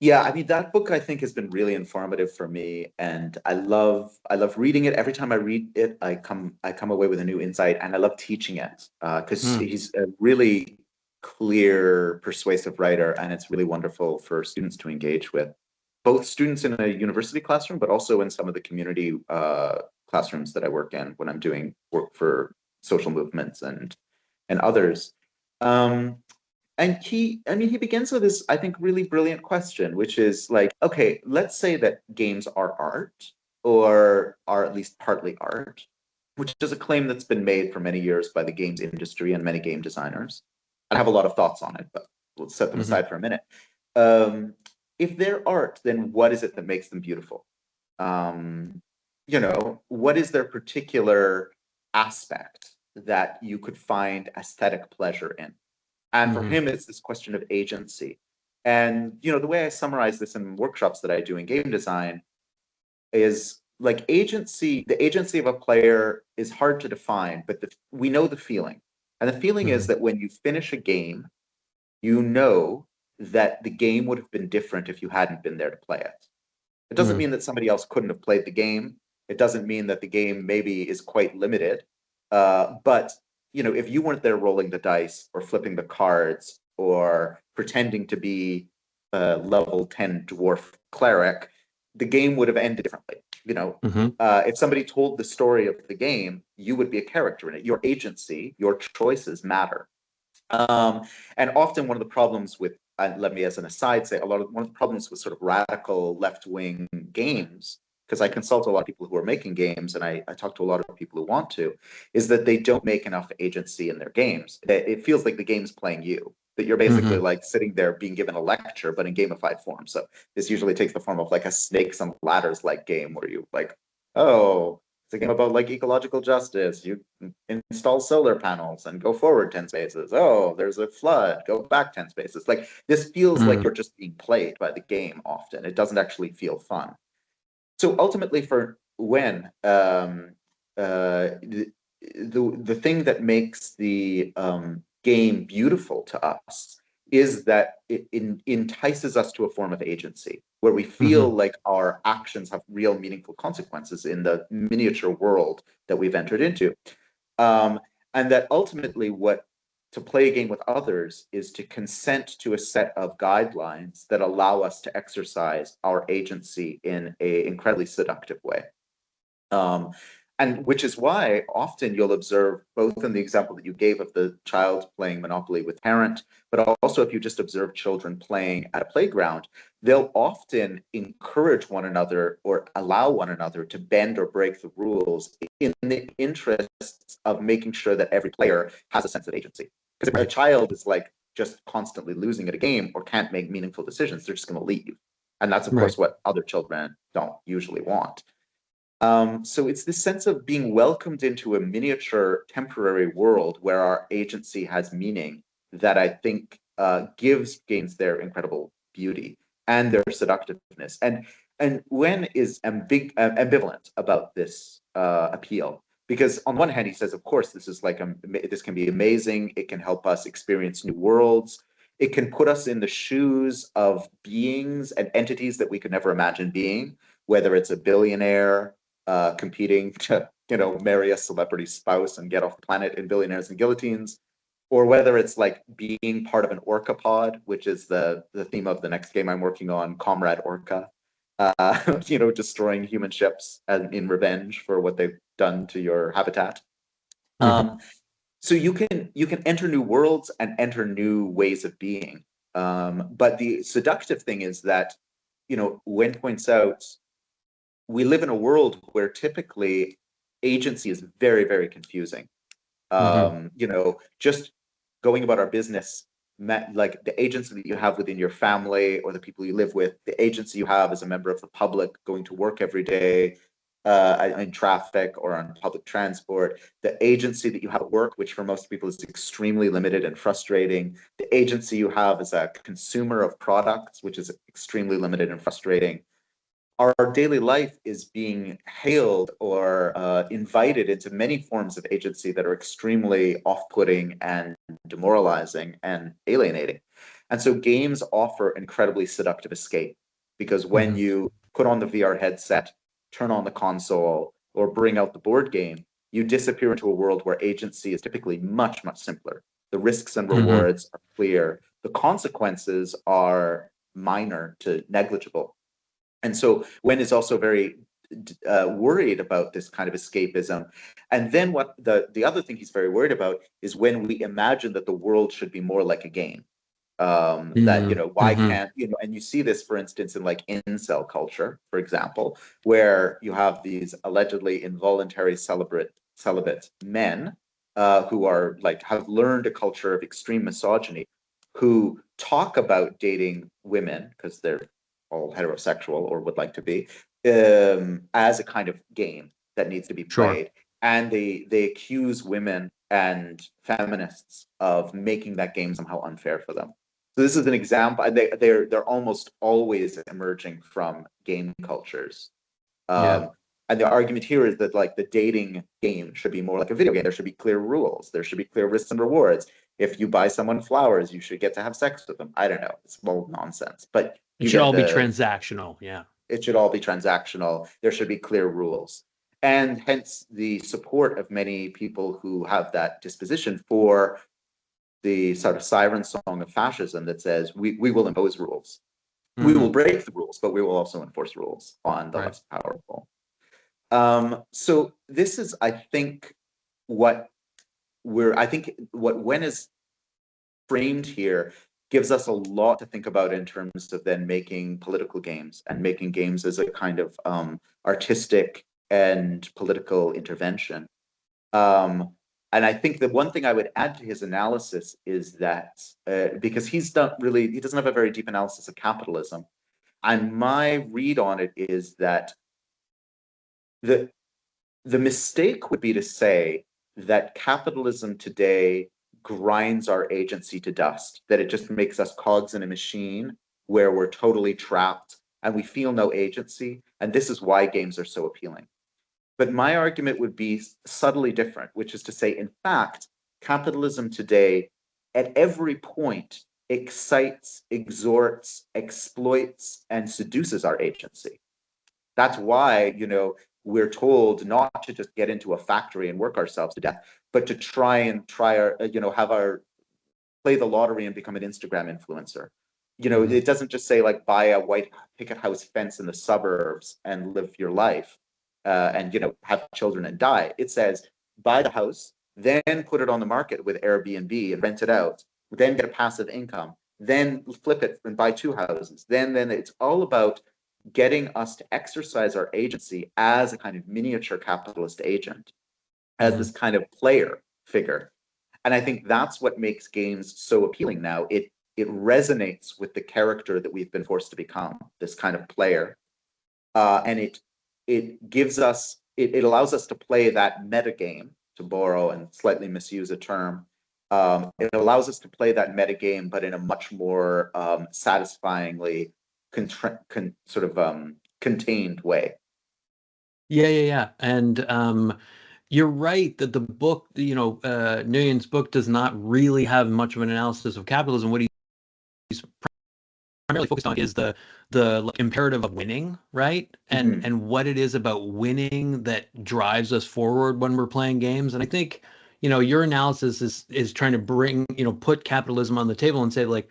yeah, I mean that book I think has been really informative for me, and I love reading it. Every time I read it, I come away with a new insight, and I love teaching it because Hmm. he's a really clear, persuasive writer, and it's really wonderful for students to engage with, both students in a university classroom, but also in some of the community classrooms that I work in when I'm doing work for social movements and others. Um, and he begins with this, I think, really brilliant question, which is like, okay, let's say that games are art, or are at least partly art, which is a claim that's been made for many years by the games industry and many game designers. I have a lot of thoughts on it, but we'll set them Hmm. aside for a minute. Um, if they're art, then what is it that makes them beautiful? Um, what is their particular aspect that you could find aesthetic pleasure in? And for Hmm. him, it's this question of agency. And the way I summarize this in workshops that I do in game design is like agency. The agency of a player is hard to define, but we know the feeling. And the feeling is Hmm. that when you finish a game, you know that the game would have been different if you hadn't been there to play it. It doesn't Hmm. mean that somebody else couldn't have played the game. It doesn't mean that the game maybe is quite limited. But if you weren't there rolling the dice or flipping the cards or pretending to be a level 10 dwarf cleric, the game would have ended differently. Hmm. If somebody told the story of the game, you would be a character in it. Your agency, your choices matter. And often one of the problems with, let me as an aside say, one of the problems with sort of radical left wing games, because I consult a lot of people who are making games and I talk to a lot of people who want to, is that they don't make enough agency in their games. It feels like the game's playing you, that you're basically Hmm. like sitting there being given a lecture, but in gamified form. So this usually takes the form of like a snakes and ladders like game where you like, oh, it's a game about like ecological justice. You install solar panels and go forward 10 spaces. Oh, there's a flood, go back 10 spaces. Like this feels like Hmm. you're just being played by the game often. It doesn't actually feel fun. So ultimately for when the thing that makes the game beautiful to us is that it entices us to a form of agency where we feel Hmm. like our actions have real meaningful consequences in the miniature world that we've entered into. Um, and that ultimately what to play a game with others is to consent to a set of guidelines that allow us to exercise our agency in a incredibly seductive way. Um, and which is why often you'll observe, both in the example that you gave of the child playing Monopoly with parent, but also if you just observe children playing at a playground, they'll often encourage one another or allow one another to bend or break the rules in the interests of making sure that every player has a sense of agency. Because if a Right. child is like just constantly losing at a game or can't make meaningful decisions, they're just going to leave. And that's, of Right. course, what other children don't usually want. So it's this sense of being welcomed into a miniature temporary world where our agency has meaning that I think gives games their incredible beauty and their seductiveness. And Wen is ambivalent about this appeal because on one hand he says, of course, this is like this can be amazing. It can help us experience new worlds. It can put us in the shoes of beings and entities that we could never imagine being, whether it's a billionaire competing to, marry a celebrity spouse and get off the planet in Billionaires and Guillotines, or whether it's like being part of an orca pod, which is the theme of the next game I'm working on, Comrade Orca. Destroying human ships in revenge for what they've done to your habitat. So you can enter new worlds and enter new ways of being. But the seductive thing is that, Wen points out, we live in a world where typically agency is very, very confusing. Just going about our business, like the agency that you have within your family or the people you live with, the agency you have as a member of the public going to work every day, in traffic or on public transport, the agency that you have at work, which for most people is extremely limited and frustrating, the agency you have as a consumer of products, which is extremely limited and frustrating. Our daily life is being hailed or invited into many forms of agency that are extremely off-putting and demoralizing and alienating. And so games offer incredibly seductive escape, because when you put on the VR headset, turn on the console, or bring out the board game, you disappear into a world where agency is typically much, much simpler. The risks and rewards are clear. The consequences are minor to negligible. And so Wen is also very worried about this kind of escapism. And then what the other thing he's very worried about is when we imagine that the world should be more like a game. That, why can't, and you see this, for instance, in like incel culture, for example, where you have these allegedly involuntary celibate men who are like, have learned a culture of extreme misogyny, who talk about dating women because they're all heterosexual or would like to be, as a kind of game that needs to be played. And they accuse women and feminists of making that game somehow unfair for them. So this is an example. They're almost always emerging from game cultures. And the argument here is that like the dating game should be more like a video game. There should be clear rules. There should be clear risks and rewards. If you buy someone flowers, you should get to have sex with them. I don't know. It's all nonsense. But it should all be transactional. Yeah. It should all be transactional. There should be clear rules. And hence the support of many people who have that disposition for the sort of siren song of fascism that says we will impose rules. We will break the rules, but we will also enforce rules on the less powerful. So this is, I think, what Wen is framed here gives us a lot to think about in terms of then making political games and making games as a kind of artistic and political intervention. And I think the one thing I would add to his analysis is that because he doesn't have a very deep analysis of capitalism, and my read on it is that the mistake would be to say that capitalism today grinds our agency to dust, that it just makes us cogs in a machine where we're totally trapped and we feel no agency, and this is why games are so appealing. But my argument would be subtly different, which is to say, in fact, capitalism today, at every point, excites, exhorts, exploits, and seduces our agency. That's why, we're told not to just get into a factory and work ourselves to death, but to try our, play the lottery and become an Instagram influencer. It doesn't just say like buy a white picket house fence in the suburbs and live your life. And have children and die. It says buy the house, then put it on the market with Airbnb and rent it out, then get a passive income, then flip it and buy 2 houses. Then it's all about getting us to exercise our agency as a kind of miniature capitalist agent, as this kind of player figure. And I think that's what makes games so appealing now. It resonates with the character that we've been forced to become, this kind of player, and it gives us, it allows us to play that meta game, to borrow and slightly misuse a term. It allows us to play that meta game, but in a much more satisfyingly contained way. Yeah. And you're right that the book, Nguyen's book does not really have much of an analysis of capitalism. What he primarily focused on is the imperative of winning, right? And Mhm. what it is about winning that drives us forward when we're playing games. And I think, your analysis is trying to bring, put capitalism on the table and say, like,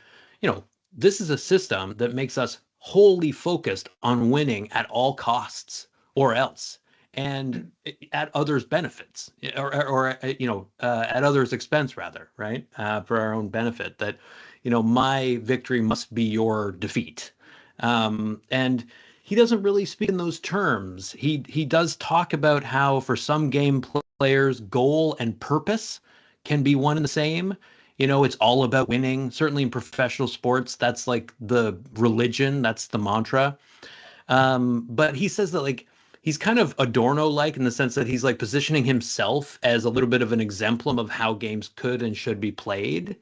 this is a system that makes us wholly focused on winning at all costs or else, and at others' benefits, or at others' expense, rather, right? For our own benefit, that, my victory must be your defeat. And he doesn't really speak in those terms. He does talk about how for some players, goal and purpose can be one and the same. It's all about winning. Certainly in professional sports, that's like the religion, that's the mantra. But he says that, like, he's kind of Adorno-like in the sense that he's like positioning himself as a little bit of an exemplum of how games could and should be played.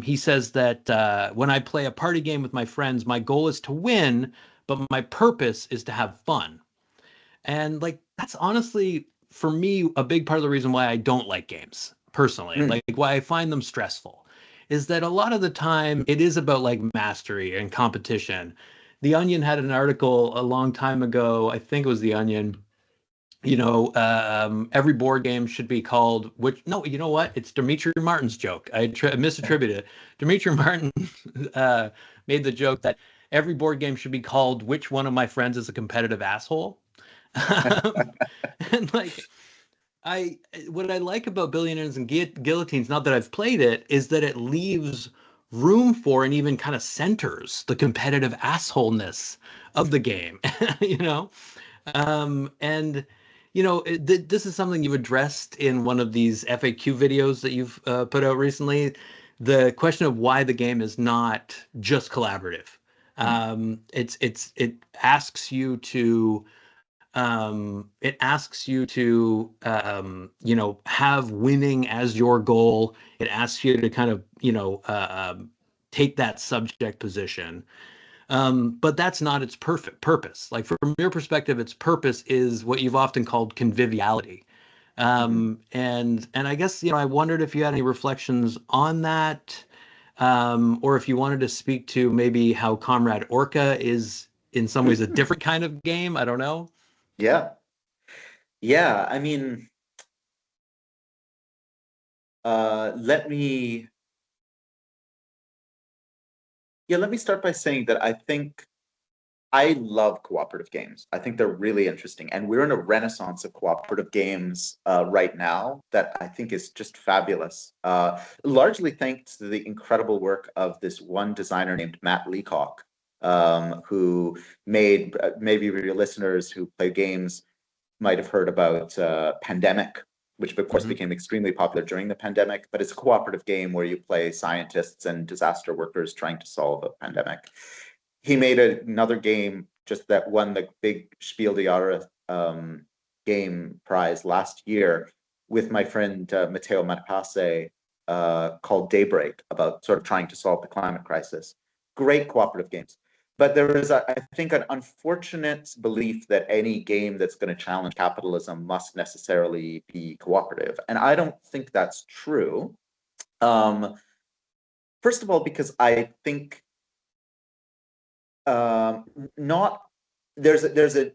He says that when I play a party game with my friends, my goal is to win, but my purpose is to have fun. And like that's honestly for me a big part of the reason why I don't like games personally, Mm. like why I find them stressful, is that a lot of the time it is about like mastery and competition. The Onion had an article a long time ago, I think it was The Onion, every board game should be called, which, no, you know what? It's Dimitri Martin's joke. I misattributed it. Dimitri Martin uh, made the joke that every board game should be called Which One of My Friends is a Competitive Asshole? And like, I what I like about Billionaires and Guillotines, not that I've played it, is that it leaves room for and even kind of centers the competitive assholeness of the game, you know? And this is something you've addressed in one of these FAQ videos that you've put out recently. The question of why the game is not just collaborative. It asks you to have winning as your goal. It asks you to kind of take that subject position, but that's not its perfect purpose. Like from your perspective, its purpose is what you've often called conviviality. Mhm. And I guess I wondered if you had any reflections on that, or if you wanted to speak to maybe how Comrade Orca is in some ways a different kind of game. I don't know. Yeah. Yeah. I mean, let me let me start by saying that I think I love cooperative games. I think they're really interesting, and we're in a renaissance of cooperative games right now that I think is just fabulous. Largely thanks to the incredible work of this one designer named Matt Leacock, who made maybe your listeners who play games might have heard about Pandemic, which of course Hmm. became extremely popular during the pandemic. But it's a cooperative game where you play scientists and disaster workers trying to solve a pandemic. He made another game just that won the big Spiel des Jahres game prize last year with my friend Matteo Matpasse, called Daybreak, about sort of trying to solve the climate crisis. Great cooperative games. But there is, I think, an unfortunate belief that any game that's going to challenge capitalism must necessarily be cooperative. And I don't think that's true. Um, First of all, because I think not there's a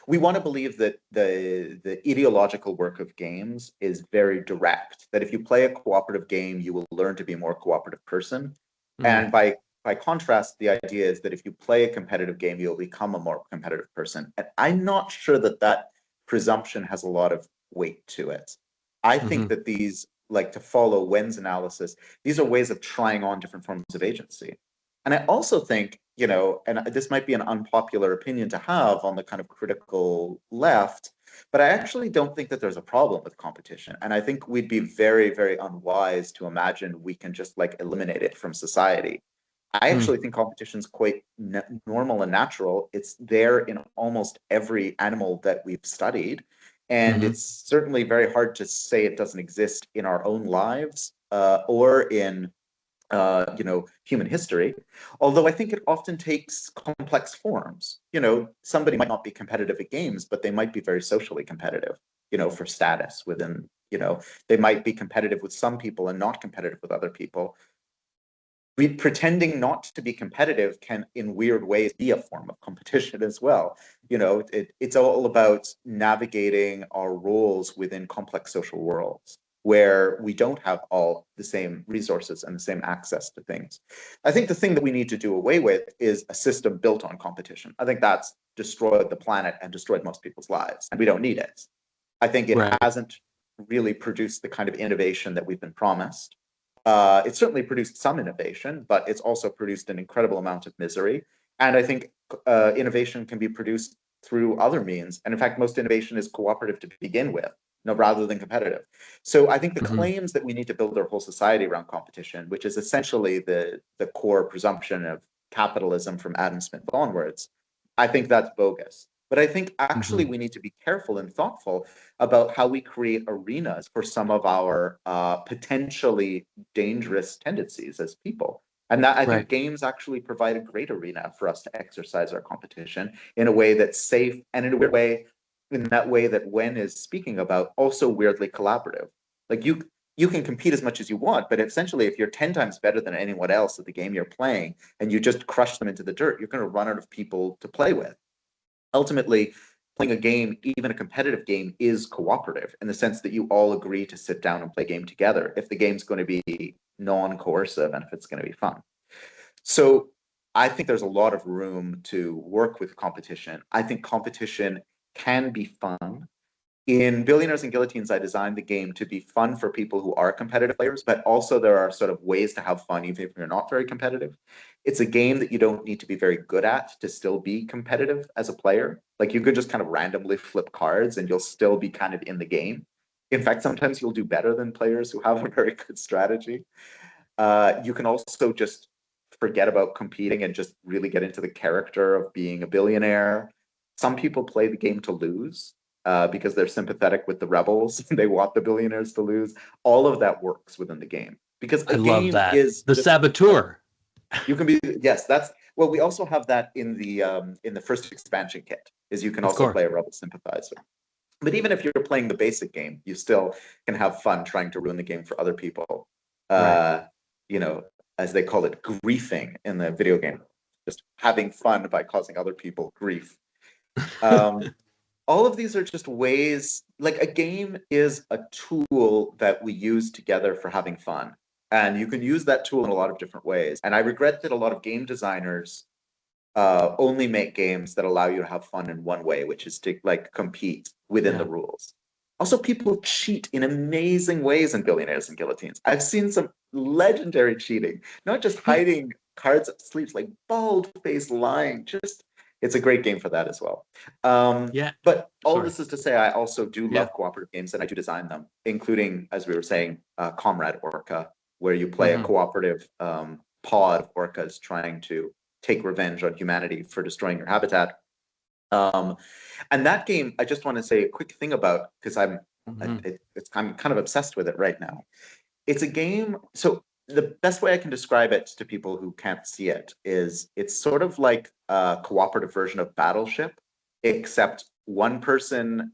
we want to believe that the ideological work of games is very direct, that if you play a cooperative game you will learn to be a more cooperative person, Hmm. and by contrast the idea is that if you play a competitive game you'll become a more competitive person, and I'm not sure that that presumption has a lot of weight to it. I think Hmm. that these, like to follow Wen's analysis, these are ways of trying on different forms of agency. And I also think, and this might be an unpopular opinion to have on the kind of critical left, but I actually don't think that there's a problem with competition. And I think we'd be very, very unwise to imagine we can just like eliminate it from society. I actually think competition is quite normal and natural. It's there in almost every animal that we've studied. And Hmm. it's certainly very hard to say it doesn't exist in our own lives, or in human history. Although I think it often takes complex forms. Somebody might not be competitive at games, but they might be very socially competitive, for status within, they might be competitive with some people and not competitive with other people. pretending not to be competitive can, in weird ways, be a form of competition as well. It's all about navigating our roles within complex social worlds where we don't have all the same resources and the same access to things. I think the thing that we need to do away with is a system built on competition. I think that's destroyed the planet and destroyed most people's lives, and we don't need it. I think it Right. hasn't really produced the kind of innovation that we've been promised. It's certainly produced some innovation, but it's also produced an incredible amount of misery. And I think innovation can be produced through other means. And in fact, most innovation is cooperative to begin with, rather than competitive. So I think the Hmm. claims that we need to build our whole society around competition, which is essentially the core presumption of capitalism from Adam Smith onwards, I think that's bogus. But I think actually Hmm. we need to be careful and thoughtful about how we create arenas for some of our potentially dangerous tendencies as people. And that I think Right. games actually provide a great arena for us to exercise our competition in a way that's safe and in a weird way, in that way that Wen is speaking about, also weirdly collaborative. Like you can compete as much as you want, but essentially if you're 10 times better than anyone else at the game you're playing and you just crush them into the dirt, you're going to run out of people to play with. Ultimately, playing a game, even a competitive game, is cooperative in the sense that you all agree to sit down and play a game together if the game's going to be non-coercive and if it's going to be fun. So I think there's a lot of room to work with competition. I think competition can be fun. In Billionaires and Guillotines, I designed the game to be fun for people who are competitive players, but also there are sort of ways to have fun even if you're not very competitive. It's a game that you don't need to be very good at to still be competitive as a player. Like you could just kind of randomly flip cards and you'll still be kind of in the game. In fact, sometimes you'll do better than players who have a very good strategy. You can also just forget about competing and just really get into the character of being a billionaire. Some people play the game to lose because they're sympathetic with the rebels. They want the billionaires to lose. All of that works within the game because I a love game that. is The just a, saboteur. you can be, yes, that's, well, we also have that in the first expansion kit, is you can Of also course. play a rebel sympathizer. But even if you're playing the basic game, you still can have fun trying to ruin the game for other people. Right. Uh, you know, as they call it, griefing in the video game, just having fun by causing other people grief. Um, all of these are just ways, like a game is a tool that we use together for having fun. And you can use that tool in a lot of different ways. And I regret that a lot of game designers only make games that allow you to have fun in one way, which is to like compete within the Yeah. rules. Also, people cheat in amazing ways in Billionaires and Guillotines. I've seen some legendary cheating, not just hiding cards up sleeves, like bald-faced lying. Just, it's a great game for that as well. Yeah. But all Sorry. this is to say, I also do Yeah. love cooperative games and I do design them, including, as we were saying, Comrade Orca, where you play a Hmm. cooperative pod of orcas trying to take revenge on humanity for destroying your habitat. Um, and that game, I just want to say a quick thing about because Hmm. I'm kind of obsessed with it right now. It's a game. So the best way I can describe it to people who can't see it is it's sort of like a cooperative version of Battleship, except one person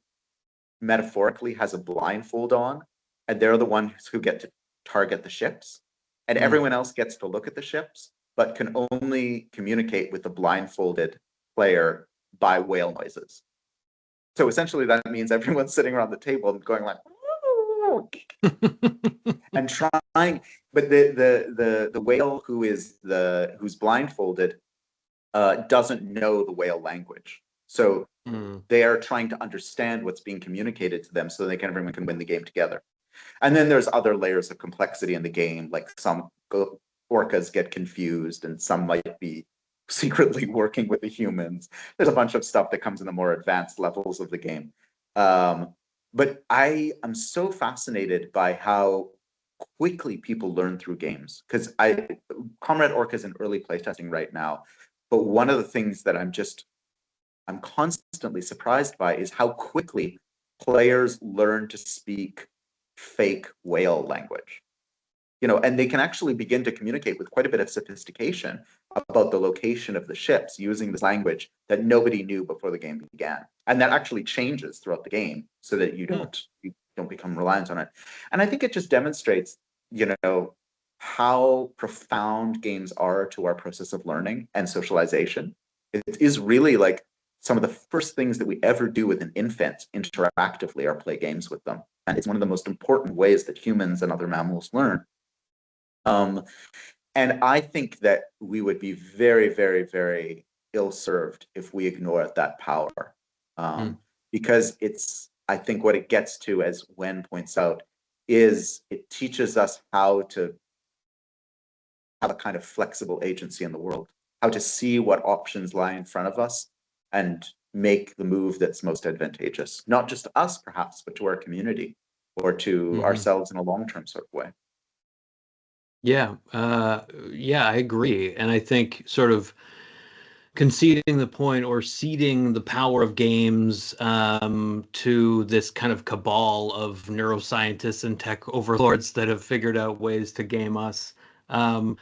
metaphorically has a blindfold on, and they're the ones who get to target the ships, and Mm. everyone else gets to look at the ships, but can only communicate with the blindfolded player by whale noises. So essentially, that means everyone's sitting around the table and going like, and trying, but the whale who's blindfolded doesn't know the whale language. So Mm. they are trying to understand what's being communicated to them so everyone can win the game together. And then there's other layers of complexity in the game, like some orcas get confused and some might be secretly working with the humans. There's a bunch of stuff that comes in the more advanced levels of the game. But I am so fascinated by how quickly people learn through games because Comrade Orca is in early playtesting right now. But one of the things that I'm constantly surprised by is how quickly players learn to speak fake whale language. And they can actually begin to communicate with quite a bit of sophistication about the location of the ships using this language that nobody knew before the game began. And that actually changes throughout the game so that you Mm. don't become reliant on it. And I think it just demonstrates, you know, how profound games are to our process of learning and socialization. It is really like some of the first things that we ever do with an infant interactively are play games with them. And it's one of the most important ways that humans and other mammals learn. Um, and I think that we would be very, very, very ill-served if we ignore that power. Mm. Because I think what it gets to, as Wen points out, is it teaches us how to have a kind of flexible agency in the world, how to see what options lie in front of us and make the move that's most advantageous, not just to us perhaps, but to our community or to Hmm. ourselves in a long-term sort of way. Yeah, yeah, I agree. And I think sort of conceding the point or ceding the power of games to this kind of cabal of neuroscientists and tech overlords that have figured out ways to game us um,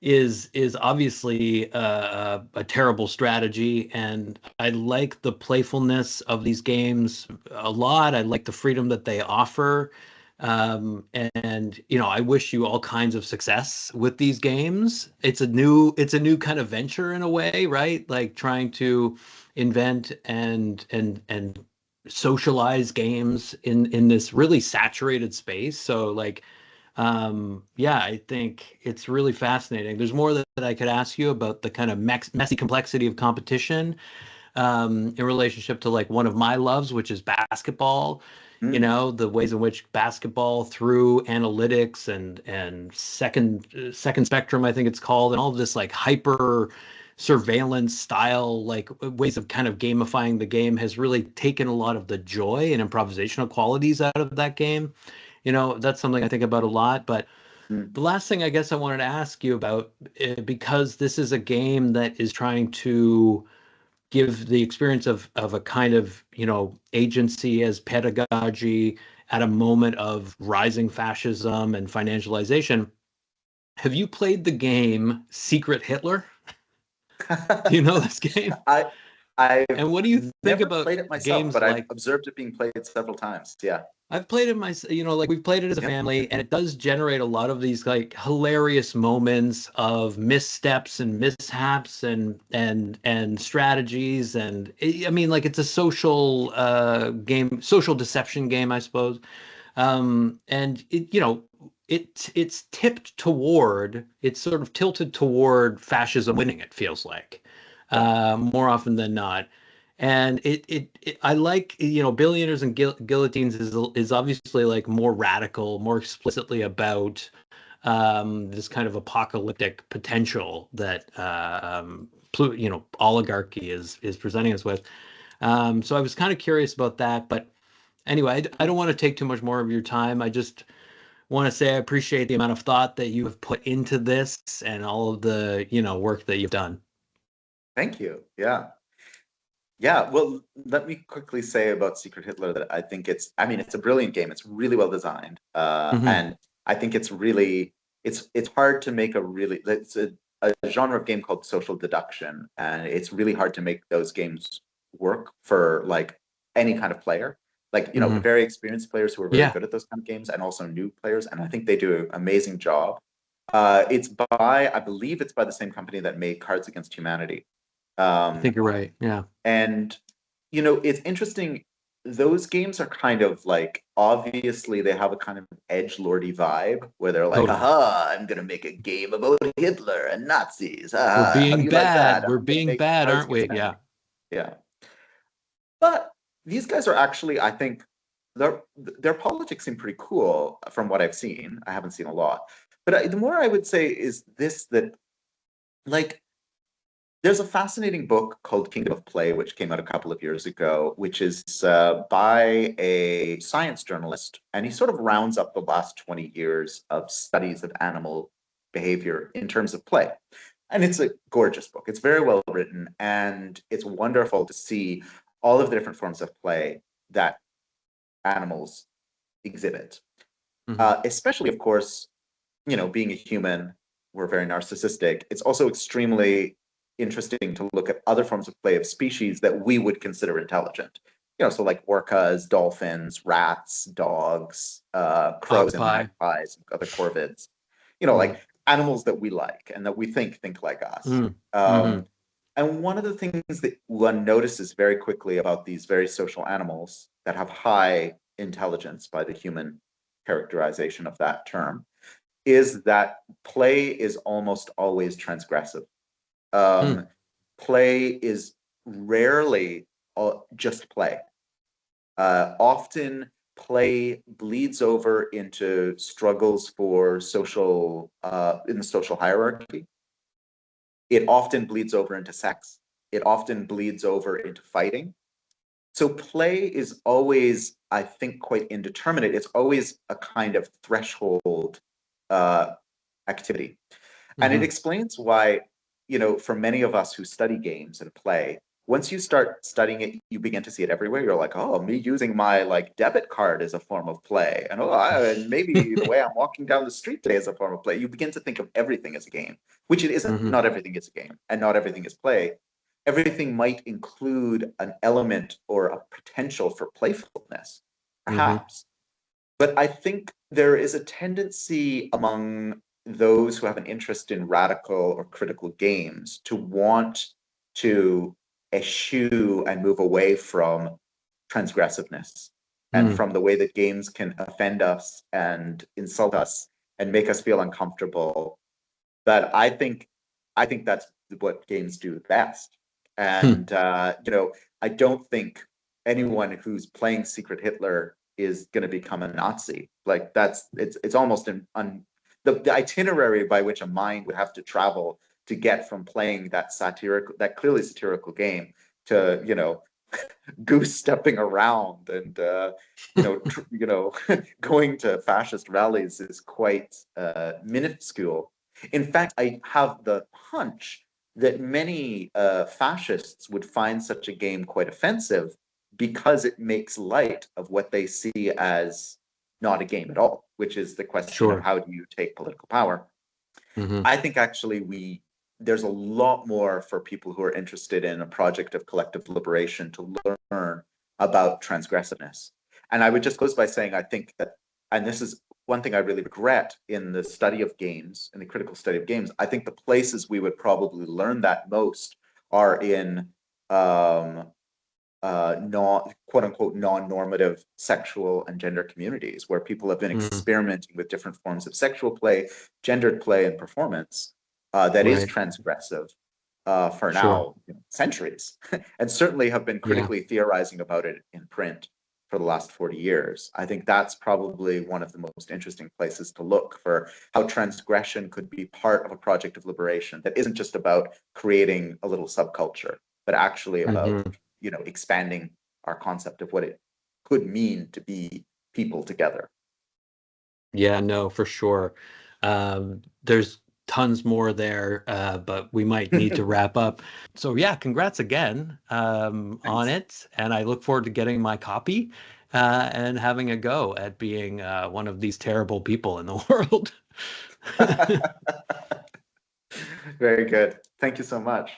is obviously a terrible strategy. And I like the playfulness of these games a lot. I like the freedom that they offer. And I wish you all kinds of success with these games. It's a new kind of venture in a way, right? Like trying to invent and socialize games in this really saturated space. So like yeah, I think it's really fascinating. There's more that I could ask you about the kind of messy complexity of competition in relationship to like one of my loves, which is basketball. Mm. The ways in which basketball through analytics and second spectrum, I think it's called, and all of this like hyper surveillance style like ways of kind of gamifying the game has really taken a lot of the joy and improvisational qualities out of that game. That's something I think about a lot. But Mm. the last thing I guess I wanted to ask you about, because this is a game that is trying to give the experience of a kind of, agency as pedagogy at a moment of rising fascism and financialization. Have you played the game Secret Hitler? Do you know this game? I I've And what do you think never about played it myself, games but I've like observed it being played several times. Yeah. I've played it like we've played it as a Yep. family, and it does generate a lot of these like hilarious moments of missteps and mishaps and strategies. And I mean, like it's a social game, social deception game, I suppose. And it's sort of tilted toward fascism winning, it feels like, Yeah. more often than not. And I like, Billionaires and Guillotines is obviously like more radical, more explicitly about this kind of apocalyptic potential that oligarchy is presenting us with. So I was kind of curious about that, but anyway, I don't want to take too much more of your time. I just want to say I appreciate the amount of thought that you have put into this and all of the, work that you've done. Thank you. Yeah. Yeah, well, let me quickly say about Secret Hitler that I think I mean, it's a brilliant game. It's really well designed. Hmm. And I think it's hard to make it's a genre of game called social deduction. And it's really hard to make those games work for like any kind of player. Like, Hmm. very experienced players who are very Yeah, good at those kind of games and also new players. And I think they do an amazing job. I believe it's by the same company that made Cards Against Humanity. I Um, think you're right. Yeah, and it's interesting. Those games are kind of like obviously they have a kind of edgelordy vibe where they're like, totally. "Aha! I'm gonna make a game about Hitler and Nazis. We're Ah, how do being you like that? bad. And We're I'm gonna being make bad, Cards aren't Against we? Humanity." Yeah. Yeah, but these guys are actually, I think, their politics seem pretty cool from what I've seen. I haven't seen a lot, but the more I would say is this that like there's a fascinating book called Kingdom of Play, which came out a couple of years ago, which is by a science journalist. And he sort of rounds up the last 20 years of studies of animal behavior in terms of play. And it's a gorgeous book. It's very well written. And it's wonderful to see all of the different forms of play that animals exhibit. Hmm. Especially, of course, being a human, we're very narcissistic. It's also extremely interesting to look at other forms of play of species that we would consider intelligent. So like orcas, dolphins, rats, dogs, crows, and Octopi. magpies, other corvids. like animals that we like and that we think like us. Mm-hmm. And one of the things that one notices very quickly about these very social animals that have high intelligence by the human characterization of that term is that play is almost always transgressive. Um, Play is rarely just play. Often play bleeds over into struggles for social, in the social hierarchy. It often bleeds over into sex. It often bleeds over into fighting. So play is always, I think, quite indeterminate. It's always a kind of threshold uh, activity. And it explains why, for many of us who study games and play, once you start studying it, you begin to see it everywhere. You're like, oh, me using my like debit card is a form of play. And and maybe the way I'm walking down the street today is a form of play. You begin to think of everything as a game, which it isn't. Not everything is a game and not everything is play. Everything might include an element or a potential for playfulness, perhaps. But I think there is a tendency among those who have an interest in radical or critical games to want to eschew and move away from transgressiveness and from the way that games can offend us and insult us and make us feel uncomfortable. But I think that's what games do best. And I don't think anyone who's playing Secret Hitler is going to become a Nazi. Like it's almost the itinerary by which a mind would have to travel to get from playing that clearly satirical game to goose stepping around and going to fascist rallies is quite minuscule. In fact, I have the hunch that many fascists would find such a game quite offensive because it makes light of what they see as not a game at all, which is the question of how do you take political power. I think actually there's a lot more for people who are interested in a project of collective liberation to learn about transgressiveness. And I would just close by saying I think that, and this is one thing I really regret in the study of games, in the critical study of games, I think the places we would probably learn that most are in quote unquote non-normative sexual and gender communities where people have been experimenting with different forms of sexual play, gendered play, and performance that is transgressive for now centuries, and certainly have been critically theorizing about it in print for the last 40 years. I think that's probably one of the most interesting places to look for how transgression could be part of a project of liberation that isn't just about creating a little subculture, but actually about expanding our concept of what it could mean to be people together. Yeah, no, for sure. There's tons more there, but we might need to wrap up. So yeah, congrats again on it, and I look forward to getting my copy and having a go at being one of these terrible people in the world. Very good. Thank you so much.